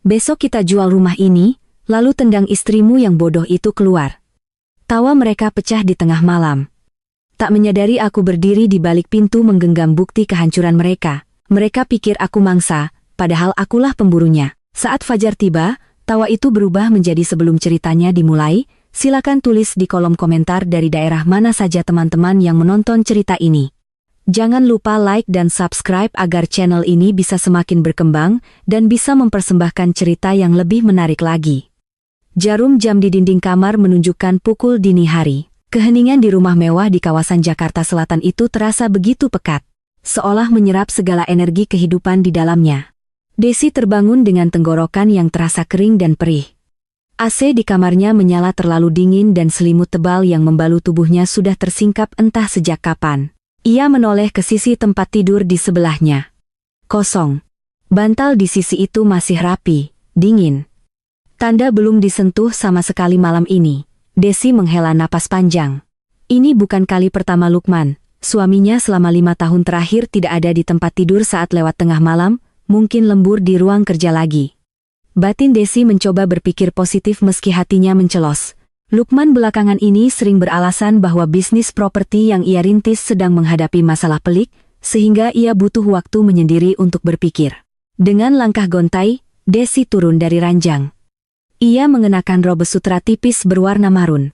Besok kita jual rumah ini, lalu tendang istrimu yang bodoh itu keluar. Tawa mereka pecah di tengah malam. Tak menyadari aku berdiri di balik pintu menggenggam bukti kehancuran mereka. Mereka pikir aku mangsa, padahal akulah pemburunya. Saat fajar tiba, tawa itu berubah menjadi sebelum ceritanya dimulai. Silakan tulis di kolom komentar dari daerah mana saja teman-teman yang menonton cerita ini. Jangan lupa like dan subscribe agar channel ini bisa semakin berkembang dan bisa mempersembahkan cerita yang lebih menarik lagi. Jarum jam di dinding kamar menunjukkan pukul dini hari. Keheningan di rumah mewah di kawasan Jakarta Selatan itu terasa begitu pekat, seolah menyerap segala energi kehidupan di dalamnya. Desi terbangun dengan tenggorokan yang terasa kering dan perih. AC di kamarnya menyala terlalu dingin dan selimut tebal yang membalut tubuhnya sudah tersingkap entah sejak kapan. Ia menoleh ke sisi tempat tidur di sebelahnya. Kosong. Bantal di sisi itu masih rapi, dingin. Tanda belum disentuh sama sekali malam ini. Desi menghela napas panjang. Ini bukan kali pertama Lukman, suaminya selama 5 tahun terakhir tidak ada di tempat tidur saat lewat tengah malam, mungkin lembur di ruang kerja lagi. Batin Desi mencoba berpikir positif meski hatinya mencelos. Lukman belakangan ini sering beralasan bahwa bisnis properti yang ia rintis sedang menghadapi masalah pelik, sehingga ia butuh waktu menyendiri untuk berpikir. Dengan langkah gontai, Desi turun dari ranjang. Ia mengenakan robe sutra tipis berwarna marun.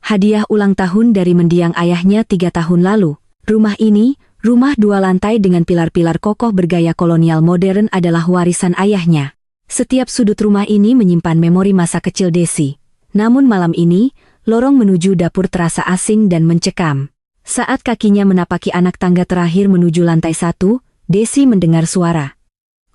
Hadiah ulang tahun dari mendiang ayahnya 3 tahun lalu. Rumah ini, rumah 2 lantai dengan pilar-pilar kokoh bergaya kolonial modern adalah warisan ayahnya. Setiap sudut rumah ini menyimpan memori masa kecil Desi. Namun malam ini, lorong menuju dapur terasa asing dan mencekam. Saat kakinya menapaki anak tangga terakhir menuju lantai 1, Desi mendengar suara.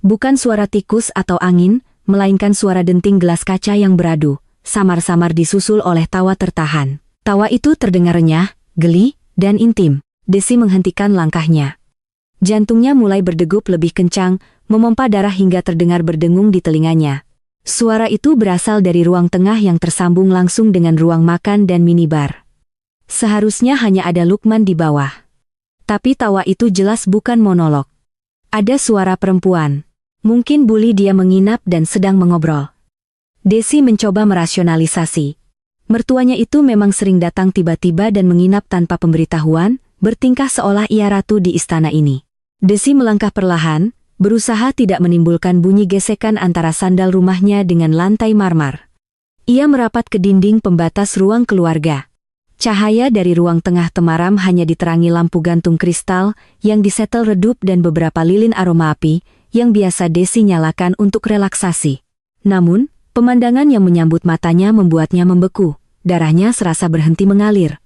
Bukan suara tikus atau angin, melainkan suara denting gelas kaca yang beradu, samar-samar disusul oleh tawa tertahan. Tawa itu terdengar renyah, geli, dan intim. Desi menghentikan langkahnya. Jantungnya mulai berdegup lebih kencang, memompa darah hingga terdengar berdengung di telinganya. Suara itu berasal dari ruang tengah yang tersambung langsung dengan ruang makan dan minibar. Seharusnya hanya ada Lukman di bawah. Tapi tawa itu jelas bukan monolog. Ada suara perempuan. Mungkin bully dia menginap dan sedang mengobrol. Desi mencoba merasionalisasi. Mertuanya itu memang sering datang tiba-tiba dan menginap tanpa pemberitahuan, bertingkah seolah ia ratu di istana ini. Desi melangkah perlahan, berusaha tidak menimbulkan bunyi gesekan antara sandal rumahnya dengan lantai marmer. Ia merapat ke dinding pembatas ruang keluarga. Cahaya dari ruang tengah temaram hanya diterangi lampu gantung kristal yang disetel redup dan beberapa lilin aroma api yang biasa Desi nyalakan untuk relaksasi. Namun, pemandangan yang menyambut matanya membuatnya membeku, darahnya serasa berhenti mengalir.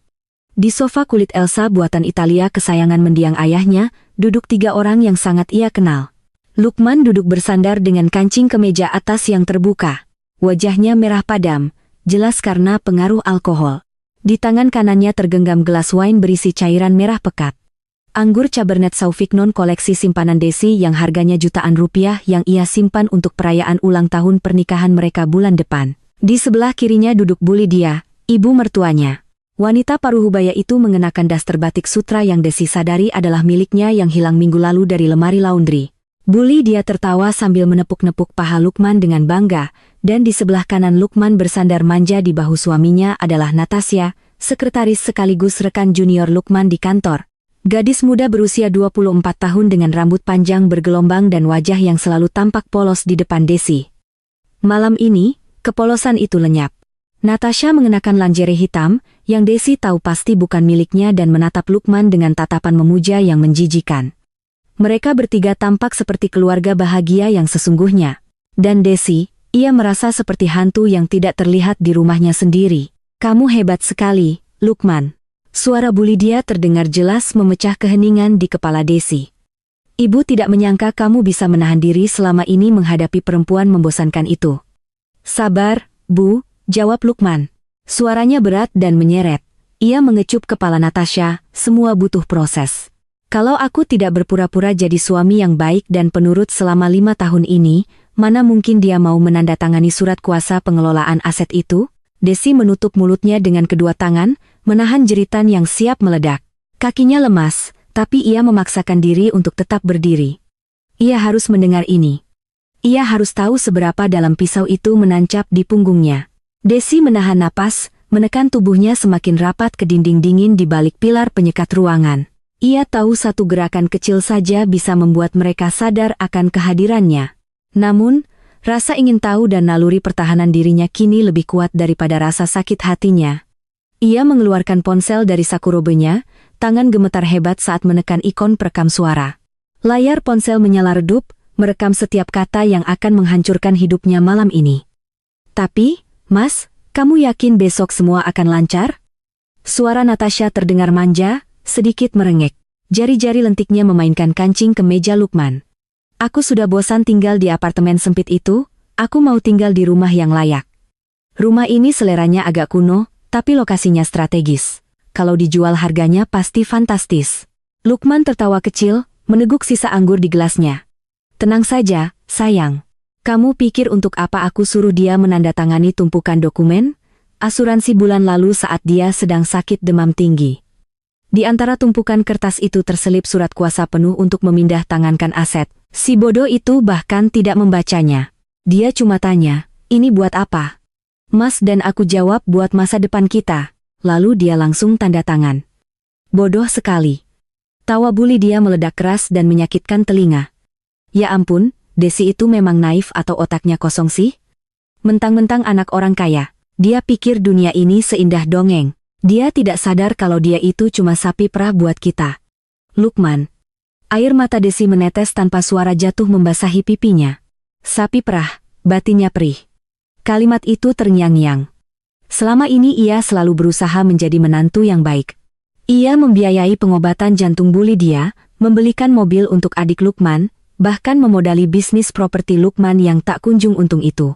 Di sofa kulit Elsa buatan Italia kesayangan mendiang ayahnya, duduk 3 orang yang sangat ia kenal. Lukman duduk bersandar dengan kancing kemeja atas yang terbuka. Wajahnya merah padam, jelas karena pengaruh alkohol. Di tangan kanannya tergenggam gelas wine berisi cairan merah pekat. Anggur Cabernet Sauvignon koleksi simpanan Desi yang harganya jutaan rupiah yang ia simpan untuk perayaan ulang tahun pernikahan mereka bulan depan. Di sebelah kirinya duduk Bu Lydia, ibu mertuanya. Wanita paruhbaya itu mengenakan daster batik sutra yang Desi sadari adalah miliknya yang hilang minggu lalu dari lemari laundry. Bu Lydia tertawa sambil menepuk-nepuk paha Lukman dengan bangga, dan di sebelah kanan Lukman bersandar manja di bahu suaminya adalah Natasha, sekretaris sekaligus rekan junior Lukman di kantor. Gadis muda berusia 24 tahun dengan rambut panjang bergelombang dan wajah yang selalu tampak polos di depan Desi. Malam ini, kepolosan itu lenyap. Natasha mengenakan lingerie hitam, yang Desi tahu pasti bukan miliknya dan menatap Lukman dengan tatapan memuja yang menjijikan. Mereka bertiga tampak seperti keluarga bahagia yang sesungguhnya. Dan Desi, ia merasa seperti hantu yang tidak terlihat di rumahnya sendiri. Kamu hebat sekali, Lukman. Suara Bu Lydia terdengar jelas memecah keheningan di kepala Desi. Ibu tidak menyangka kamu bisa menahan diri selama ini menghadapi perempuan membosankan itu. Sabar, Bu, jawab Lukman. Suaranya berat dan menyeret. Ia mengecup kepala Natasha, semua butuh proses. Kalau aku tidak berpura-pura jadi suami yang baik dan penurut selama 5 tahun ini, mana mungkin dia mau menandatangani surat kuasa pengelolaan aset itu? Desi menutup mulutnya dengan kedua tangan, menahan jeritan yang siap meledak. Kakinya lemas, tapi ia memaksakan diri untuk tetap berdiri. Ia harus mendengar ini. Ia harus tahu seberapa dalam pisau itu menancap di punggungnya. Desi menahan napas, menekan tubuhnya semakin rapat ke dinding dingin di balik pilar penyekat ruangan. Ia tahu satu gerakan kecil saja bisa membuat mereka sadar akan kehadirannya. Namun, rasa ingin tahu dan naluri pertahanan dirinya kini lebih kuat daripada rasa sakit hatinya. Ia mengeluarkan ponsel dari saku robenya, tangan gemetar hebat saat menekan ikon perekam suara. Layar ponsel menyala redup, merekam setiap kata yang akan menghancurkan hidupnya malam ini. Tapi, Mas, kamu yakin besok semua akan lancar? Suara Natasha terdengar manja, sedikit merengek. Jari-jari lentiknya memainkan kancing ke meja Lukman. Aku sudah bosan tinggal di apartemen sempit itu, aku mau tinggal di rumah yang layak. Rumah ini seleranya agak kuno, tapi lokasinya strategis. Kalau dijual harganya pasti fantastis. Lukman tertawa kecil, meneguk sisa anggur di gelasnya. Tenang saja, sayang. Kamu pikir untuk apa aku suruh dia menandatangani tumpukan dokumen? Asuransi bulan lalu saat dia sedang sakit demam tinggi. Di antara tumpukan kertas itu terselip surat kuasa penuh untuk memindah tangankan aset. Si bodoh itu bahkan tidak membacanya. Dia cuma tanya, ini buat apa? Mas, dan aku jawab buat masa depan kita. Lalu dia langsung tanda tangan. Bodoh sekali. Tawa bully dia meledak keras dan menyakitkan telinga. Ya ampun, Desi itu memang naif atau otaknya kosong sih? Mentang-mentang anak orang kaya, dia pikir dunia ini seindah dongeng. Dia tidak sadar kalau dia itu cuma sapi perah buat kita. Lukman. Air mata Desi menetes tanpa suara jatuh membasahi pipinya. Sapi perah, batinnya perih. Kalimat itu terngiang-ngiang. Selama ini ia selalu berusaha menjadi menantu yang baik. Ia membiayai pengobatan jantung bully dia, membelikan mobil untuk adik Lukman, bahkan memodali bisnis properti Lukman yang tak kunjung untung itu.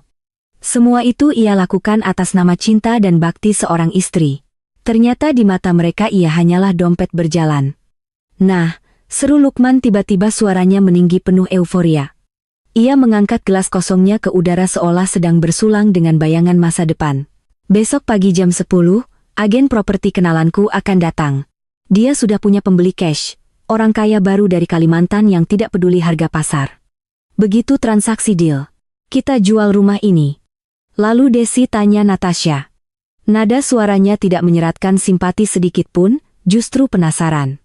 Semua itu ia lakukan atas nama cinta dan bakti seorang istri. Ternyata di mata mereka ia hanyalah dompet berjalan. Nah, seru Lukman tiba-tiba suaranya meninggi penuh euforia. Ia mengangkat gelas kosongnya ke udara seolah sedang bersulang dengan bayangan masa depan. Besok pagi jam 10, agen properti kenalanku akan datang. Dia sudah punya pembeli cash, orang kaya baru dari Kalimantan yang tidak peduli harga pasar. Begitu transaksi deal, kita jual rumah ini. Lalu Desi tanya Natasha. Nada suaranya tidak menyeratkan simpati sedikit pun, justru penasaran.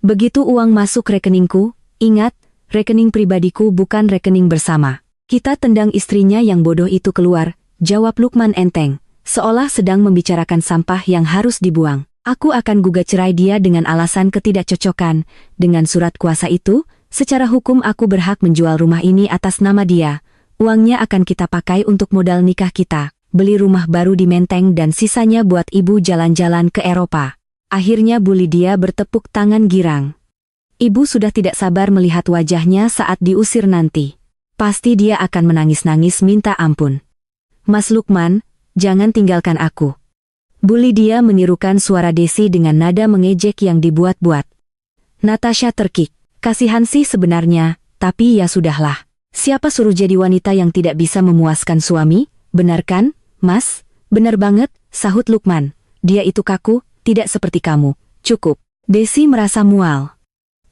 Begitu uang masuk rekeningku, ingat, rekening pribadiku bukan rekening bersama. Kita tendang istrinya yang bodoh itu keluar, jawab Lukman enteng, seolah sedang membicarakan sampah yang harus dibuang. Aku akan gugat cerai dia dengan alasan ketidakcocokan. Dengan surat kuasa itu, secara hukum aku berhak menjual rumah ini atas nama dia. Uangnya akan kita pakai untuk modal nikah kita. Beli rumah baru di Menteng dan sisanya buat ibu jalan-jalan ke Eropa. Akhirnya bully dia bertepuk tangan girang. Ibu sudah tidak sabar melihat wajahnya saat diusir nanti. Pasti dia akan menangis-nangis minta ampun. Mas Lukman, jangan tinggalkan aku. Bully dia menirukan suara Desi dengan nada mengejek yang dibuat-buat. Natasha terkik. Kasihan sih sebenarnya, tapi ya sudahlah. Siapa suruh jadi wanita yang tidak bisa memuaskan suami, benar kan? Mas, benar banget, sahut Lukman. Dia itu kaku, tidak seperti kamu. Cukup. Desi merasa mual.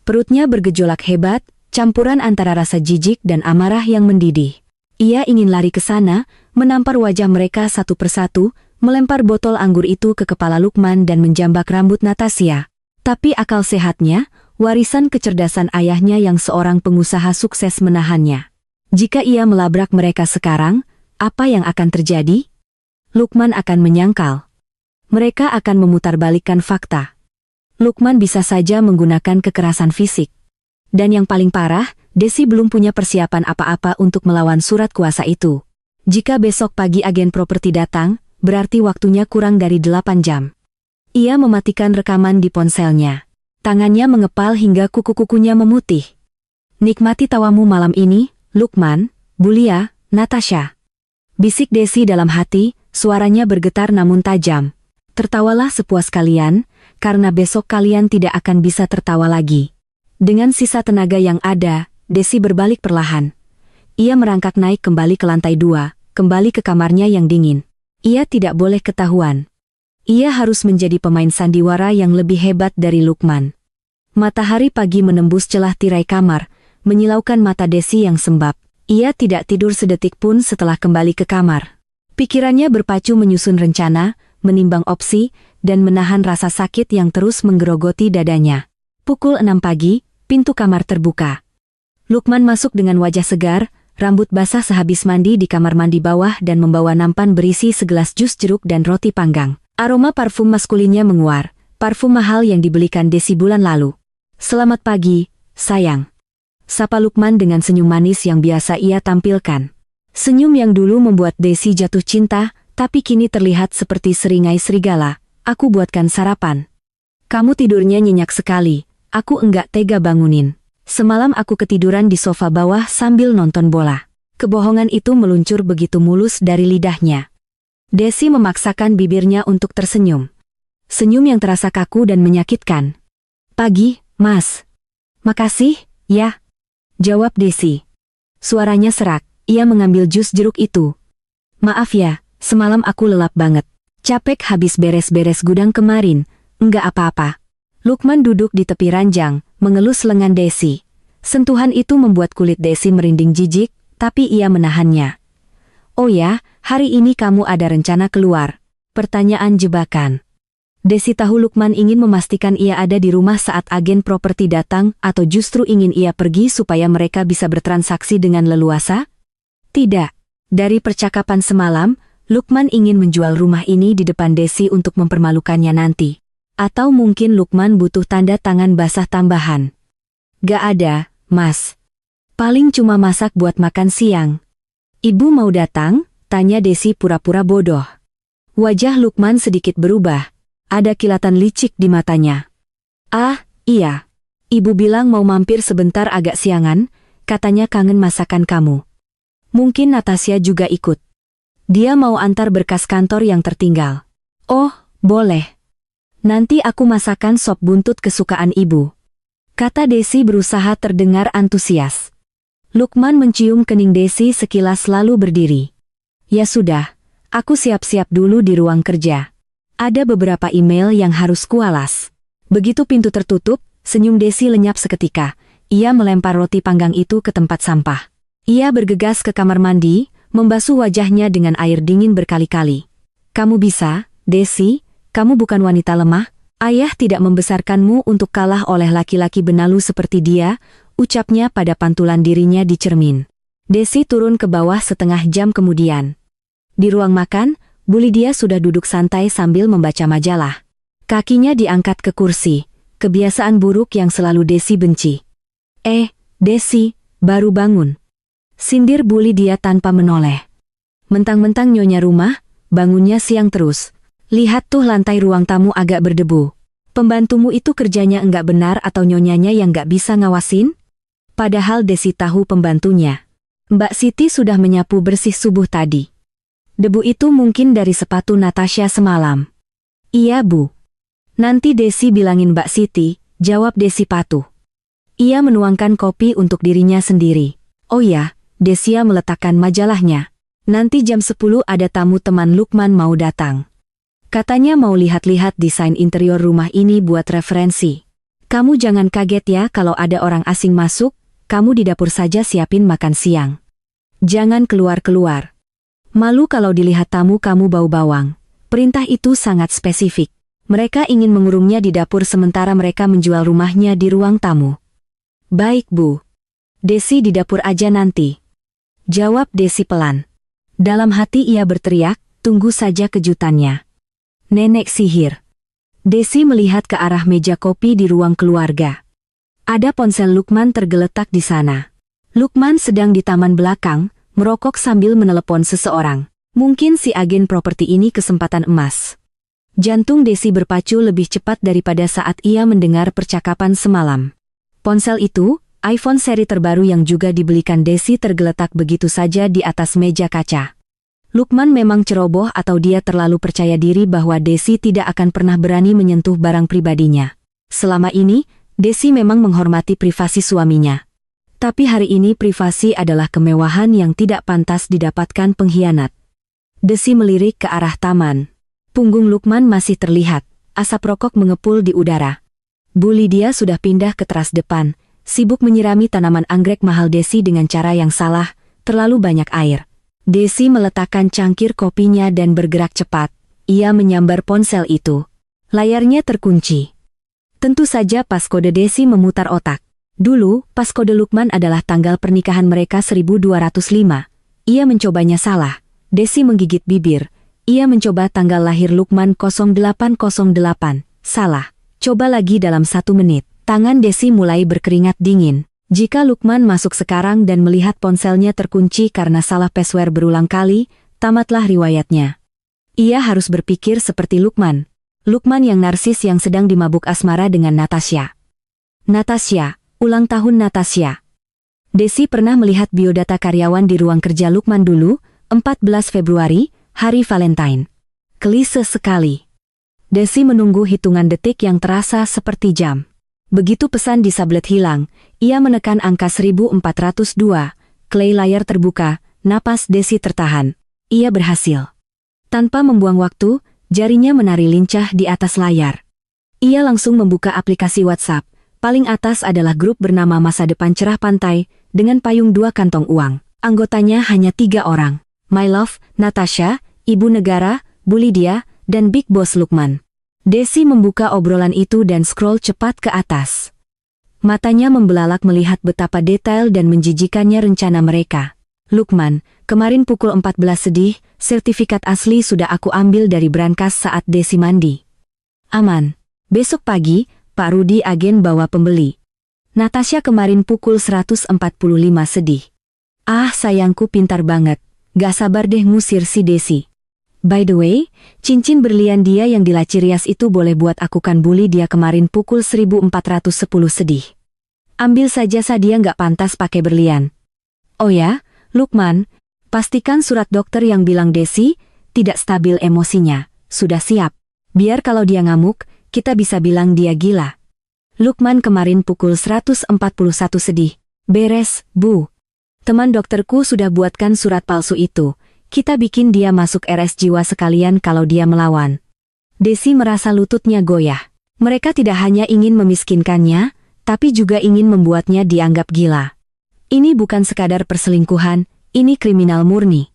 Perutnya bergejolak hebat, campuran antara rasa jijik dan amarah yang mendidih. Ia ingin lari ke sana, menampar wajah mereka satu persatu, melempar botol anggur itu ke kepala Lukman dan menjambak rambut Natasha. Tapi akal sehatnya, warisan kecerdasan ayahnya yang seorang pengusaha sukses menahannya. Jika ia melabrak mereka sekarang, apa yang akan terjadi? Lukman akan menyangkal. Mereka akan memutarbalikkan fakta. Lukman bisa saja menggunakan kekerasan fisik. Dan yang paling parah, Desi belum punya persiapan apa-apa untuk melawan surat kuasa itu. Jika besok pagi agen properti datang, berarti waktunya kurang dari 8 jam. Ia mematikan rekaman di ponselnya. Tangannya mengepal hingga kuku-kukunya memutih. Nikmati tawamu malam ini, Lukman, Bulia, Natasha. Bisik Desi dalam hati, suaranya bergetar namun tajam. Tertawalah sepuas kalian, karena besok kalian tidak akan bisa tertawa lagi. Dengan sisa tenaga yang ada, Desi berbalik perlahan. Ia merangkak naik kembali ke lantai 2, kembali ke kamarnya yang dingin. Ia tidak boleh ketahuan. Ia harus menjadi pemain sandiwara yang lebih hebat dari Lukman. Matahari pagi menembus celah tirai kamar, menyilaukan mata Desi yang sembab. Ia tidak tidur sedetik pun setelah kembali ke kamar. Pikirannya berpacu menyusun rencana, menimbang opsi, dan menahan rasa sakit yang terus menggerogoti dadanya. Pukul 6 pagi, pintu kamar terbuka. Lukman masuk dengan wajah segar, rambut basah sehabis mandi di kamar mandi bawah dan membawa nampan berisi segelas jus jeruk dan roti panggang. Aroma parfum maskulinnya menguar, parfum mahal yang dibelikan Desi bulan lalu. "Selamat pagi, sayang," sapa Lukman dengan senyum manis yang biasa ia tampilkan. Senyum yang dulu membuat Desi jatuh cinta, tapi kini terlihat seperti seringai serigala. "Aku buatkan sarapan." "Kamu tidurnya nyenyak sekali, aku enggak tega bangunin. Semalam aku ketiduran di sofa bawah sambil nonton bola." Kebohongan itu meluncur begitu mulus dari lidahnya. Desi memaksakan bibirnya untuk tersenyum. Senyum yang terasa kaku dan menyakitkan. "Pagi, Mas." "Makasih, ya," jawab Desi. Suaranya serak. Ia mengambil jus jeruk itu. "Maaf ya, semalam aku lelap banget. Capek habis beres-beres gudang kemarin." "Enggak apa-apa." Lukman duduk di tepi ranjang, mengelus lengan Desi. Sentuhan itu membuat kulit Desi merinding jijik, tapi ia menahannya. "Oh ya, hari ini kamu ada rencana keluar?" Pertanyaan jebakan. Desi tahu Lukman ingin memastikan ia ada di rumah saat agen properti datang atau justru ingin ia pergi supaya mereka bisa bertransaksi dengan leluasa. Tidak. Dari percakapan semalam, Lukman ingin menjual rumah ini di depan Desi untuk mempermalukannya nanti. Atau mungkin Lukman butuh tanda tangan basah tambahan. "Gak ada, Mas. Paling cuma masak buat makan siang." "Ibu mau datang?" tanya Desi pura-pura bodoh. Wajah Lukman sedikit berubah. Ada kilatan licik di matanya. "Ah, iya. Ibu bilang mau mampir sebentar agak siangan, katanya kangen masakan kamu. Mungkin Natasha juga ikut. Dia mau antar berkas kantor yang tertinggal." "Oh, boleh. Nanti aku masakan sop buntut kesukaan ibu," kata Desi berusaha terdengar antusias. Lukman mencium kening Desi sekilas lalu berdiri. "Ya sudah, aku siap-siap dulu di ruang kerja. Ada beberapa email yang harus kualas." Begitu pintu tertutup, senyum Desi lenyap seketika. Ia melempar roti panggang itu ke tempat sampah. Ia bergegas ke kamar mandi, membasuh wajahnya dengan air dingin berkali-kali. "Kamu bisa, Desi, kamu bukan wanita lemah. Ayah tidak membesarkanmu untuk kalah oleh laki-laki benalu seperti dia," ucapnya pada pantulan dirinya di cermin. Desi turun ke bawah setengah jam kemudian. Di ruang makan, Bu Lydia sudah duduk santai sambil membaca majalah. Kakinya diangkat ke kursi, kebiasaan buruk yang selalu Desi benci. Desi, baru bangun," sindir Bu Lydia tanpa menoleh. "Mentang-mentang nyonya rumah, bangunnya siang terus. Lihat tuh lantai ruang tamu agak berdebu. Pembantumu itu kerjanya enggak benar atau nyonyanya yang enggak bisa ngawasin?" Padahal Desi tahu pembantunya. Mbak Siti sudah menyapu bersih subuh tadi. "Debu itu mungkin dari sepatu Natasha semalam." "Iya, Bu. Nanti Desi bilangin Mbak Siti," jawab Desi patuh. Ia menuangkan kopi untuk dirinya sendiri. "Oh ya," Desia meletakkan majalahnya. "Nanti jam 10 ada tamu teman Lukman mau datang. Katanya mau lihat-lihat desain interior rumah ini buat referensi. Kamu jangan kaget ya kalau ada orang asing masuk, kamu di dapur saja siapin makan siang. Jangan keluar-keluar. Malu kalau dilihat tamu kamu bau bawang." Perintah itu sangat spesifik. Mereka ingin mengurungnya di dapur sementara mereka menjual rumahnya di ruang tamu. "Baik, Bu. Desi di dapur aja nanti," jawab Desi pelan. Dalam hati ia berteriak, tunggu saja kejutannya. Nenek sihir. Desi melihat ke arah meja kopi di ruang keluarga. Ada ponsel Lukman tergeletak di sana. Lukman sedang di taman belakang, merokok sambil menelepon seseorang. Mungkin si agen properti ini kesempatan emas. Jantung Desi berpacu lebih cepat daripada saat ia mendengar percakapan semalam. Ponsel itu, iPhone seri terbaru yang juga dibelikan Desi, tergeletak begitu saja di atas meja kaca. Lukman memang ceroboh atau dia terlalu percaya diri bahwa Desi tidak akan pernah berani menyentuh barang pribadinya. Selama ini, Desi memang menghormati privasi suaminya. Tapi hari ini privasi adalah kemewahan yang tidak pantas didapatkan pengkhianat. Desi melirik ke arah taman. Punggung Lukman masih terlihat, asap rokok mengepul di udara. Bu Lydia sudah pindah ke teras depan, sibuk menyirami tanaman anggrek mahal Desi dengan cara yang salah, terlalu banyak air. Desi meletakkan cangkir kopinya dan bergerak cepat. Ia menyambar ponsel itu. Layarnya terkunci. Tentu saja pas kode Desi memutar otak. Dulu, pas kode Lukman adalah tanggal pernikahan mereka 1205. Ia mencobanya salah. Desi menggigit bibir. Ia mencoba tanggal lahir Lukman 0808. Salah. Coba lagi dalam 1 menit. Tangan Desi mulai berkeringat dingin. Jika Lukman masuk sekarang dan melihat ponselnya terkunci karena salah password berulang kali, tamatlah riwayatnya. Ia harus berpikir seperti Lukman. Lukman yang narsis yang sedang dimabuk asmara dengan Natasha. Natasha, ulang tahun Natasha. Desi pernah melihat biodata karyawan di ruang kerja Lukman dulu, 14 Februari, hari Valentine. Klise sekali. Desi menunggu hitungan detik yang terasa seperti jam. Begitu pesan di sablet hilang, ia menekan angka 1402. Clay layar terbuka, napas Desi tertahan. Ia berhasil. Tanpa membuang waktu, jarinya menari lincah di atas layar. Ia langsung membuka aplikasi WhatsApp. Paling atas adalah grup bernama Masa Depan Cerah Pantai, dengan payung 2 kantong uang. Anggotanya hanya 3 orang. My Love, Natasha, Ibu Negara, Bu Lydia, dan Big Boss Lukman. Desi membuka obrolan itu dan scroll cepat ke atas. Matanya membelalak melihat betapa detail dan menjijikannya rencana mereka. Lukman, kemarin pukul 14 sedih, sertifikat asli sudah aku ambil dari brankas saat Desi mandi. Aman. Besok pagi, Pak Rudi agen bawa pembeli. Natasha kemarin pukul 145 sedih. Ah sayangku pintar banget. Gak sabar deh ngusir si Desi. By the way, cincin berlian dia yang di laci rias itu boleh buat aku kan bully dia kemarin pukul 1410 sedih. Ambil saja dia gak pantas pakai berlian. Oh ya, Lukman, pastikan surat dokter yang bilang Desi tidak stabil emosinya sudah siap. Biar kalau dia ngamuk, kita bisa bilang dia gila. Lukman kemarin pukul 141 sedih. Beres, Bu. Teman dokterku sudah buatkan surat palsu itu. Kita bikin dia masuk RS jiwa sekalian kalau dia melawan. Desi merasa lututnya goyah. Mereka tidak hanya ingin memiskinkannya, tapi juga ingin membuatnya dianggap gila. Ini bukan sekadar perselingkuhan, ini kriminal murni.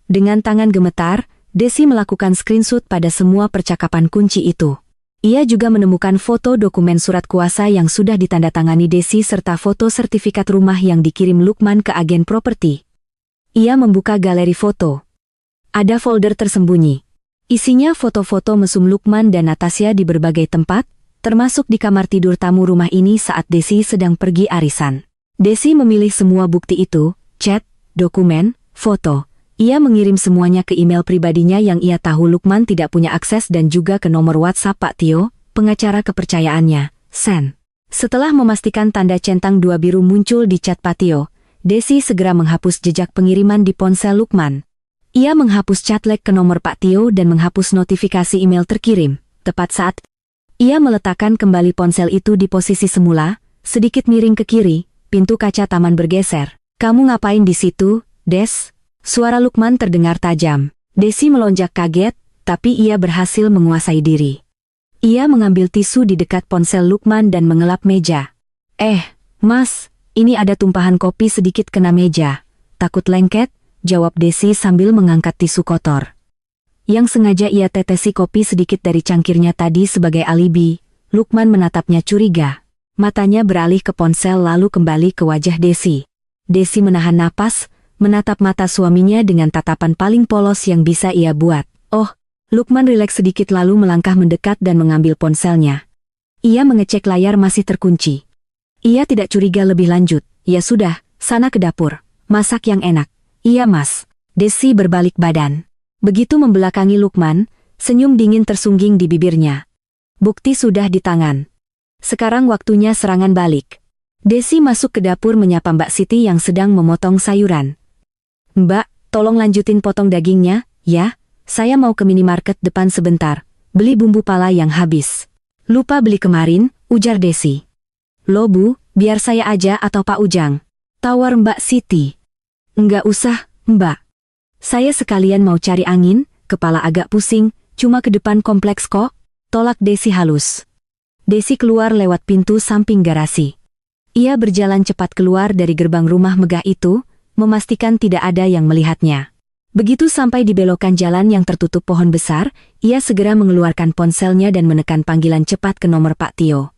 Dengan tangan gemetar, Desi melakukan screenshot pada semua percakapan kunci itu. Ia juga menemukan foto dokumen surat kuasa yang sudah ditandatangani Desi serta foto sertifikat rumah yang dikirim Lukman ke agen properti. Ia membuka galeri foto. Ada folder tersembunyi. Isinya foto-foto mesum Lukman dan Natasha di berbagai tempat, termasuk di kamar tidur tamu rumah ini saat Desi sedang pergi arisan. Desi memilih semua bukti itu, chat, dokumen, foto. Ia mengirim semuanya ke email pribadinya yang ia tahu Lukman tidak punya akses dan juga ke nomor WhatsApp Pak Tio, pengacara kepercayaannya, Sen. Setelah memastikan tanda centang 2 biru muncul di chat Pak Tio, Desi segera menghapus jejak pengiriman di ponsel Lukman. Ia menghapus chatlek ke nomor Pak Tio dan menghapus notifikasi email terkirim. Tepat saat ia meletakkan kembali ponsel itu di posisi semula, sedikit miring ke kiri, pintu kaca taman bergeser. Kamu ngapain di situ, Des? Suara Lukman terdengar tajam. Desi melonjak kaget, tapi ia berhasil menguasai diri. Ia mengambil tisu di dekat ponsel Lukman dan mengelap meja. Mas, ini ada tumpahan kopi sedikit kena meja. Takut lengket, jawab Desi sambil mengangkat tisu kotor. Yang sengaja ia tetesi kopi sedikit dari cangkirnya tadi sebagai alibi. Lukman menatapnya curiga. Matanya beralih ke ponsel lalu kembali ke wajah Desi. Desi menahan napas, menatap mata suaminya dengan tatapan paling polos yang bisa ia buat. Oh, Lukman rileks sedikit lalu melangkah mendekat dan mengambil ponselnya. Ia mengecek layar masih terkunci. Ia tidak curiga lebih lanjut. Ya sudah, sana ke dapur. Masak yang enak. Iya mas. Desi berbalik badan. Begitu membelakangi Lukman, senyum dingin tersungging di bibirnya. Bukti sudah di tangan. Sekarang waktunya serangan balik. Desi masuk ke dapur menyapa Mbak Siti yang sedang memotong sayuran. Mbak, tolong lanjutin potong dagingnya, ya. Saya mau ke minimarket depan sebentar, beli bumbu pala yang habis. Lupa beli kemarin, ujar Desi. Loh Bu, biar saya aja atau Pak Ujang? Tawar Mbak Siti. Enggak usah, Mbak. Saya sekalian mau cari angin, kepala agak pusing, cuma ke depan kompleks kok, tolak Desi halus. Desi keluar lewat pintu samping garasi. Ia berjalan cepat keluar dari gerbang rumah megah itu, memastikan tidak ada yang melihatnya. Begitu sampai di belokan jalan yang tertutup pohon besar, ia segera mengeluarkan ponselnya dan menekan panggilan cepat ke nomor Pak Tio.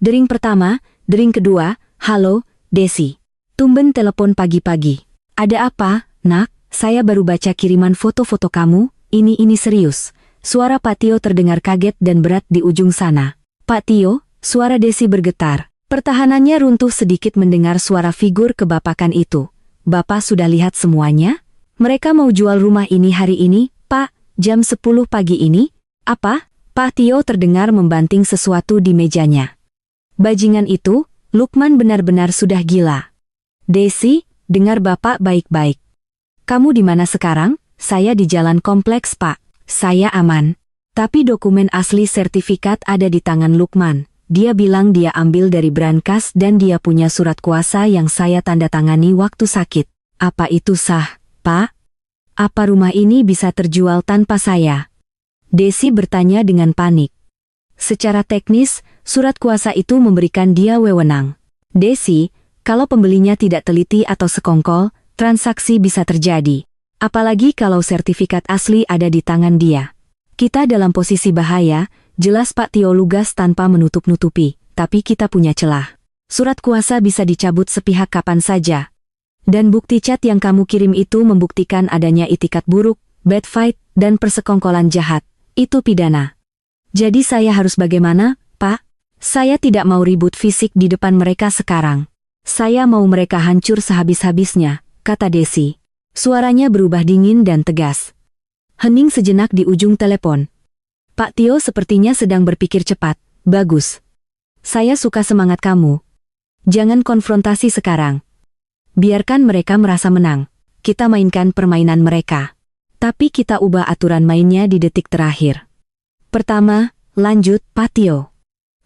Dering pertama, dering kedua, halo, Desi. Tumben telepon pagi-pagi. Ada apa, nak? Saya baru baca kiriman foto-foto kamu, ini serius. Suara Pak Tio terdengar kaget dan berat di ujung sana. Pak Tio, suara Desi bergetar. Pertahanannya runtuh sedikit mendengar suara figur kebapakan itu. Bapak sudah lihat semuanya? Mereka mau jual rumah ini hari ini, Pak, jam 10 pagi ini. Apa? Pak Tio terdengar membanting sesuatu di mejanya. Bajingan itu, Lukman benar-benar sudah gila. Desi, dengar Bapak baik-baik. Kamu di mana sekarang? Saya di jalan kompleks, Pak. Saya aman. Tapi dokumen asli sertifikat ada di tangan Lukman. Dia bilang dia ambil dari brankas dan dia punya surat kuasa yang saya tanda tangani waktu sakit. Apa itu sah, Pak? Apa rumah ini bisa terjual tanpa saya? Desi bertanya dengan panik. Secara teknis, surat kuasa itu memberikan dia wewenang. Desi, kalau pembelinya tidak teliti atau sekongkol, transaksi bisa terjadi. Apalagi kalau sertifikat asli ada di tangan dia. Kita dalam posisi bahaya, jelas Pak Tio lugas tanpa menutup-nutupi, tapi kita punya celah. Surat kuasa bisa dicabut sepihak kapan saja. Dan bukti chat yang kamu kirim itu membuktikan adanya itikat buruk, bad fight, dan persekongkolan jahat. Itu pidana. Jadi saya harus bagaimana, Pak? Saya tidak mau ribut fisik di depan mereka sekarang. Saya mau mereka hancur sehabis-habisnya, kata Desi. Suaranya berubah dingin dan tegas. Hening sejenak di ujung telepon. Pak Tio sepertinya sedang berpikir cepat. Bagus. Saya suka semangat kamu. Jangan konfrontasi sekarang. Biarkan mereka merasa menang. Kita mainkan permainan mereka. Tapi kita ubah aturan mainnya di detik terakhir. Pertama, lanjut, Pak Tio.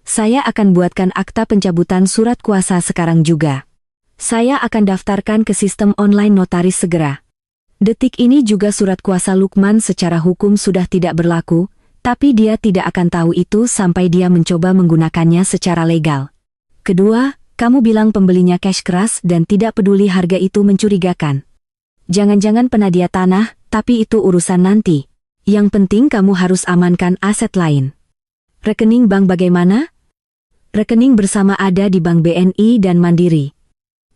Saya akan buatkan akta pencabutan surat kuasa sekarang juga. Saya akan daftarkan ke sistem online notaris segera. Detik ini juga surat kuasa Lukman secara hukum sudah tidak berlaku, tapi dia tidak akan tahu itu sampai dia mencoba menggunakannya secara legal. Kedua, kamu bilang pembelinya cash keras dan tidak peduli harga itu mencurigakan. Jangan-jangan penadia tanah, tapi itu urusan nanti. Yang penting kamu harus amankan aset lain. Rekening bank bagaimana? Rekening bersama ada di Bank BNI dan Mandiri.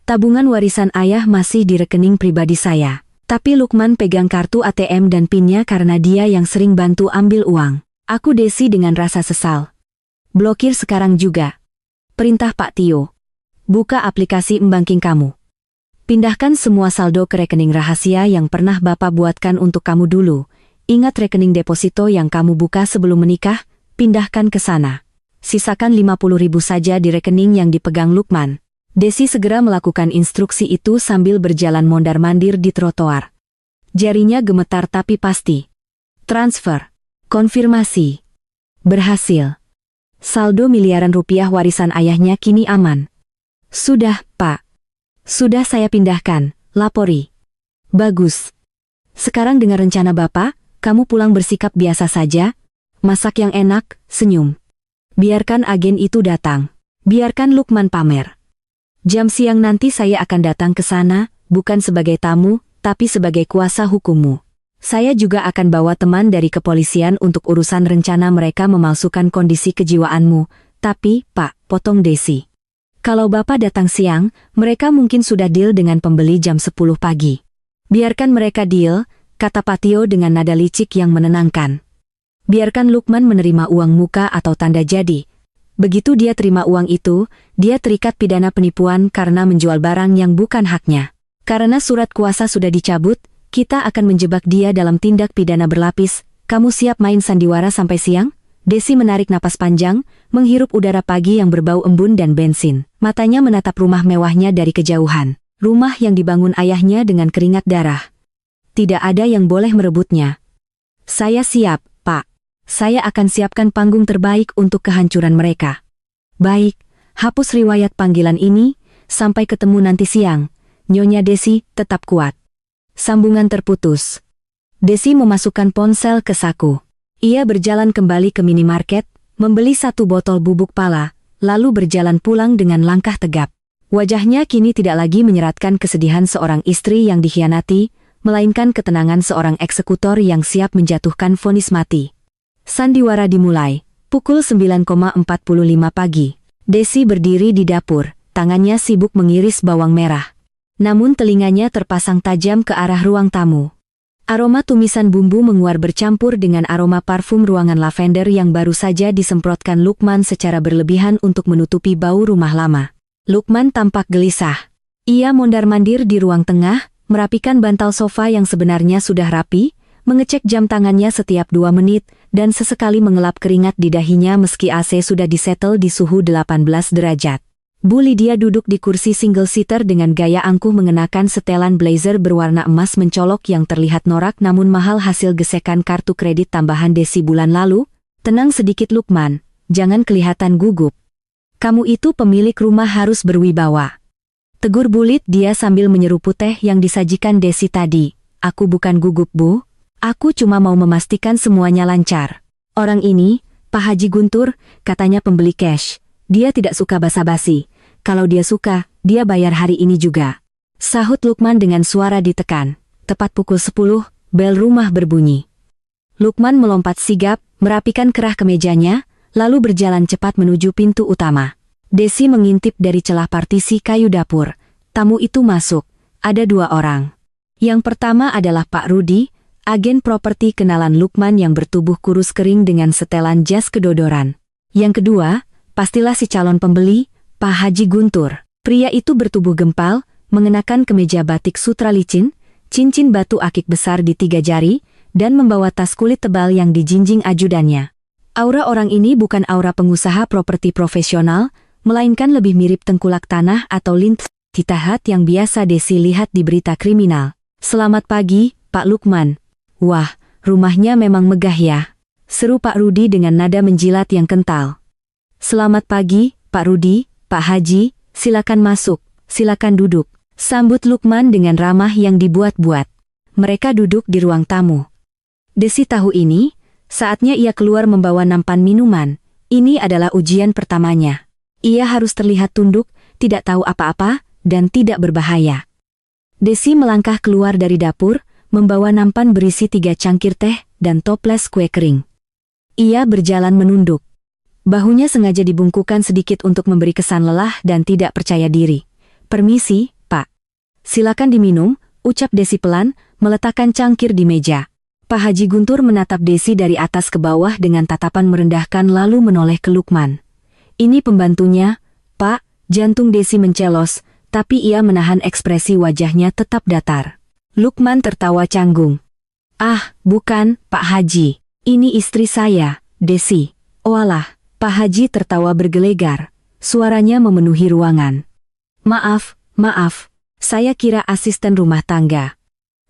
Tabungan warisan ayah masih di rekening pribadi saya. Tapi Lukman pegang kartu ATM dan PIN-nya karena dia yang sering bantu ambil uang. Aku Desi dengan rasa sesal. Blokir sekarang juga. Perintah Pak Tio. Buka aplikasi e-banking kamu. Pindahkan semua saldo ke rekening rahasia yang pernah Bapak buatkan untuk kamu dulu. Ingat rekening deposito yang kamu buka sebelum menikah, pindahkan ke sana. Sisakan 50.000 saja di rekening yang dipegang Lukman. Desi segera melakukan instruksi itu sambil berjalan mondar-mandir di trotoar. Jarinya gemetar tapi pasti. Transfer. Konfirmasi. Berhasil. Saldo miliaran rupiah warisan ayahnya kini aman. Sudah, Pak. Sudah saya pindahkan, lapori. Bagus. Sekarang dengar rencana Bapak, kamu pulang bersikap biasa saja. Masak yang enak, senyum. Biarkan agen itu datang. Biarkan Lukman pamer. Jam siang nanti saya akan datang ke sana, bukan sebagai tamu, tapi sebagai kuasa hukummu. Saya juga akan bawa teman dari kepolisian untuk urusan rencana mereka memalsukan kondisi kejiwaanmu. Tapi, Pak, potong Desi. Kalau Bapak datang siang, mereka mungkin sudah deal dengan pembeli jam 10 pagi. Biarkan mereka deal, kata Pak Tio dengan nada licik yang menenangkan. Biarkan Lukman menerima uang muka atau tanda jadi. Begitu dia terima uang itu, dia terikat pidana penipuan karena menjual barang yang bukan haknya. Karena surat kuasa sudah dicabut, kita akan menjebak dia dalam tindak pidana berlapis. Kamu siap main sandiwara sampai siang? Desi menarik napas panjang, menghirup udara pagi yang berbau embun dan bensin. Matanya menatap rumah mewahnya dari kejauhan. Rumah yang dibangun ayahnya dengan keringat darah. Tidak ada yang boleh merebutnya. Saya siap, Pak. Saya akan siapkan panggung terbaik untuk kehancuran mereka. Baik, hapus riwayat panggilan ini, sampai ketemu nanti siang. Nyonya Desi, tetap kuat. Sambungan terputus. Desi memasukkan ponsel ke saku. Ia berjalan kembali ke minimarket, membeli 1 botol bubuk pala, lalu berjalan pulang dengan langkah tegap. Wajahnya kini tidak lagi menyeratkan kesedihan seorang istri yang dikhianati, melainkan ketenangan seorang eksekutor yang siap menjatuhkan vonis mati. Sandiwara dimulai, pukul 9.45 pagi. Desi berdiri di dapur, tangannya sibuk mengiris bawang merah. Namun telinganya terpasang tajam ke arah ruang tamu. Aroma tumisan bumbu menguar bercampur dengan aroma parfum ruangan lavender yang baru saja disemprotkan Lukman secara berlebihan untuk menutupi bau rumah lama. Lukman tampak gelisah. Ia mondar-mandir di ruang tengah, merapikan bantal sofa yang sebenarnya sudah rapi, mengecek jam tangannya setiap 2 menit, dan sesekali mengelap keringat di dahinya meski AC sudah disetel di suhu 18 derajat. Bu Lydia duduk di kursi single seater dengan gaya angkuh mengenakan setelan blazer berwarna emas mencolok yang terlihat norak namun mahal hasil gesekan kartu kredit tambahan Desi bulan lalu. Tenang sedikit Lukman, jangan kelihatan gugup. Kamu itu pemilik rumah harus berwibawa. Tegur bulit dia sambil menyeruput teh yang disajikan Desi tadi. Aku bukan gugup Bu, aku cuma mau memastikan semuanya lancar. Orang ini, Pak Haji Guntur, katanya pembeli cash. Dia tidak suka basa-basi. Kalau dia suka, dia bayar hari ini juga. Sahut Lukman dengan suara ditekan. Tepat pukul 10, bel rumah berbunyi. Lukman melompat sigap, merapikan kerah kemejanya, lalu berjalan cepat menuju pintu utama. Desi mengintip dari celah partisi kayu dapur. Tamu itu masuk. Ada 2 orang. Yang pertama adalah Pak Rudi, agen properti kenalan Lukman yang bertubuh kurus kering dengan setelan jas kedodoran. Yang kedua, pastilah si calon pembeli, Pak Haji Guntur. Pria itu bertubuh gempal, mengenakan kemeja batik sutra licin, cincin batu akik besar di 3 jari, dan membawa tas kulit tebal yang dijinjing ajudannya. Aura orang ini bukan aura pengusaha properti profesional, melainkan lebih mirip tengkulak tanah atau lint titahat yang biasa Desi lihat di berita kriminal. Selamat pagi, Pak Lukman. Wah, rumahnya memang megah ya. Seru Pak Rudi dengan nada menjilat yang kental. Selamat pagi, Pak Rudi, Pak Haji, silakan masuk, silakan duduk. Sambut Lukman dengan ramah yang dibuat-buat. Mereka duduk di ruang tamu. Desi tahu ini, saatnya ia keluar membawa nampan minuman. Ini adalah ujian pertamanya. Ia harus terlihat tunduk, tidak tahu apa-apa, dan tidak berbahaya. Desi melangkah keluar dari dapur, membawa nampan berisi 3 cangkir teh dan toples kue kering. Ia berjalan menunduk. Bahunya sengaja dibungkukkan sedikit untuk memberi kesan lelah dan tidak percaya diri. Permisi, Pak. Silakan diminum, ucap Desi pelan, meletakkan cangkir di meja. Pak Haji Guntur menatap Desi dari atas ke bawah dengan tatapan merendahkan lalu menoleh ke Lukman. Ini pembantunya, Pak. Jantung Desi mencelos, tapi ia menahan ekspresi wajahnya tetap datar. Lukman tertawa canggung. Ah, bukan, Pak Haji. Ini istri saya, Desi. Oalah. Pak Haji tertawa bergelegar. Suaranya memenuhi ruangan. Maaf, saya kira asisten rumah tangga.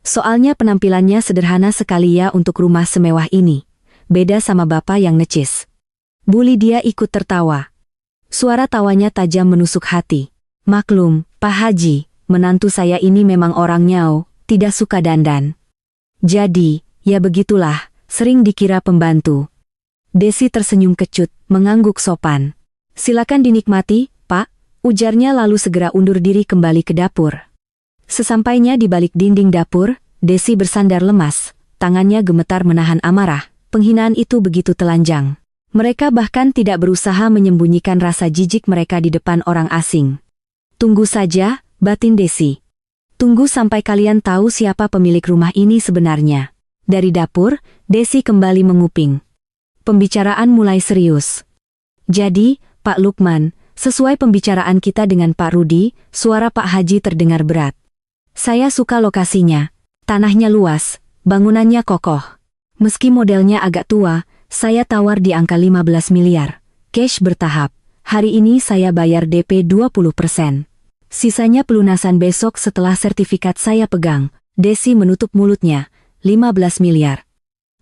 Soalnya penampilannya sederhana sekali ya untuk rumah semewah ini. Beda sama bapak yang necis. Bu Lydia ikut tertawa. Suara tawanya tajam menusuk hati. Maklum, Pak Haji, menantu saya ini memang orang nyau, tidak suka dandan. Jadi, ya begitulah, sering dikira pembantu. Desi tersenyum kecut, mengangguk sopan. Silakan dinikmati, Pak, ujarnya lalu segera undur diri kembali ke dapur. Sesampainya di balik dinding dapur, Desi bersandar lemas, tangannya gemetar menahan amarah, penghinaan itu begitu telanjang. Mereka bahkan tidak berusaha menyembunyikan rasa jijik mereka di depan orang asing. Tunggu saja, batin Desi. Tunggu sampai kalian tahu siapa pemilik rumah ini sebenarnya. Dari dapur, Desi kembali menguping. Pembicaraan mulai serius. Jadi, Pak Lukman, sesuai pembicaraan kita dengan Pak Rudi, suara Pak Haji terdengar berat. Saya suka lokasinya. Tanahnya luas, bangunannya kokoh. Meski modelnya agak tua, saya tawar di angka 15 miliar. Cash bertahap. Hari ini saya bayar DP 20%. Sisanya pelunasan besok setelah sertifikat saya pegang. Desi menutup mulutnya. 15 miliar.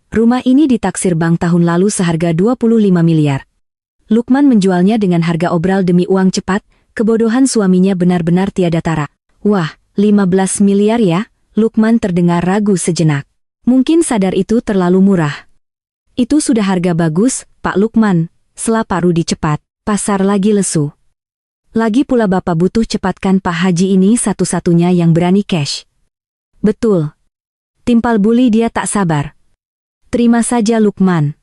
Rumah ini ditaksir bank tahun lalu seharga 25 miliar. Lukman menjualnya dengan harga obral demi uang cepat, kebodohan suaminya benar-benar tiada tara. Wah, 15 miliar ya? Lukman terdengar ragu sejenak. Mungkin sadar itu terlalu murah. Itu sudah harga bagus, Pak Lukman, sela Pak Rudi cepat, pasar lagi lesu. Lagi pula Bapak butuh cepatkan Pak Haji ini satu-satunya yang berani cash. Betul. Timpal Buli dia tak sabar. Terima saja Lukman.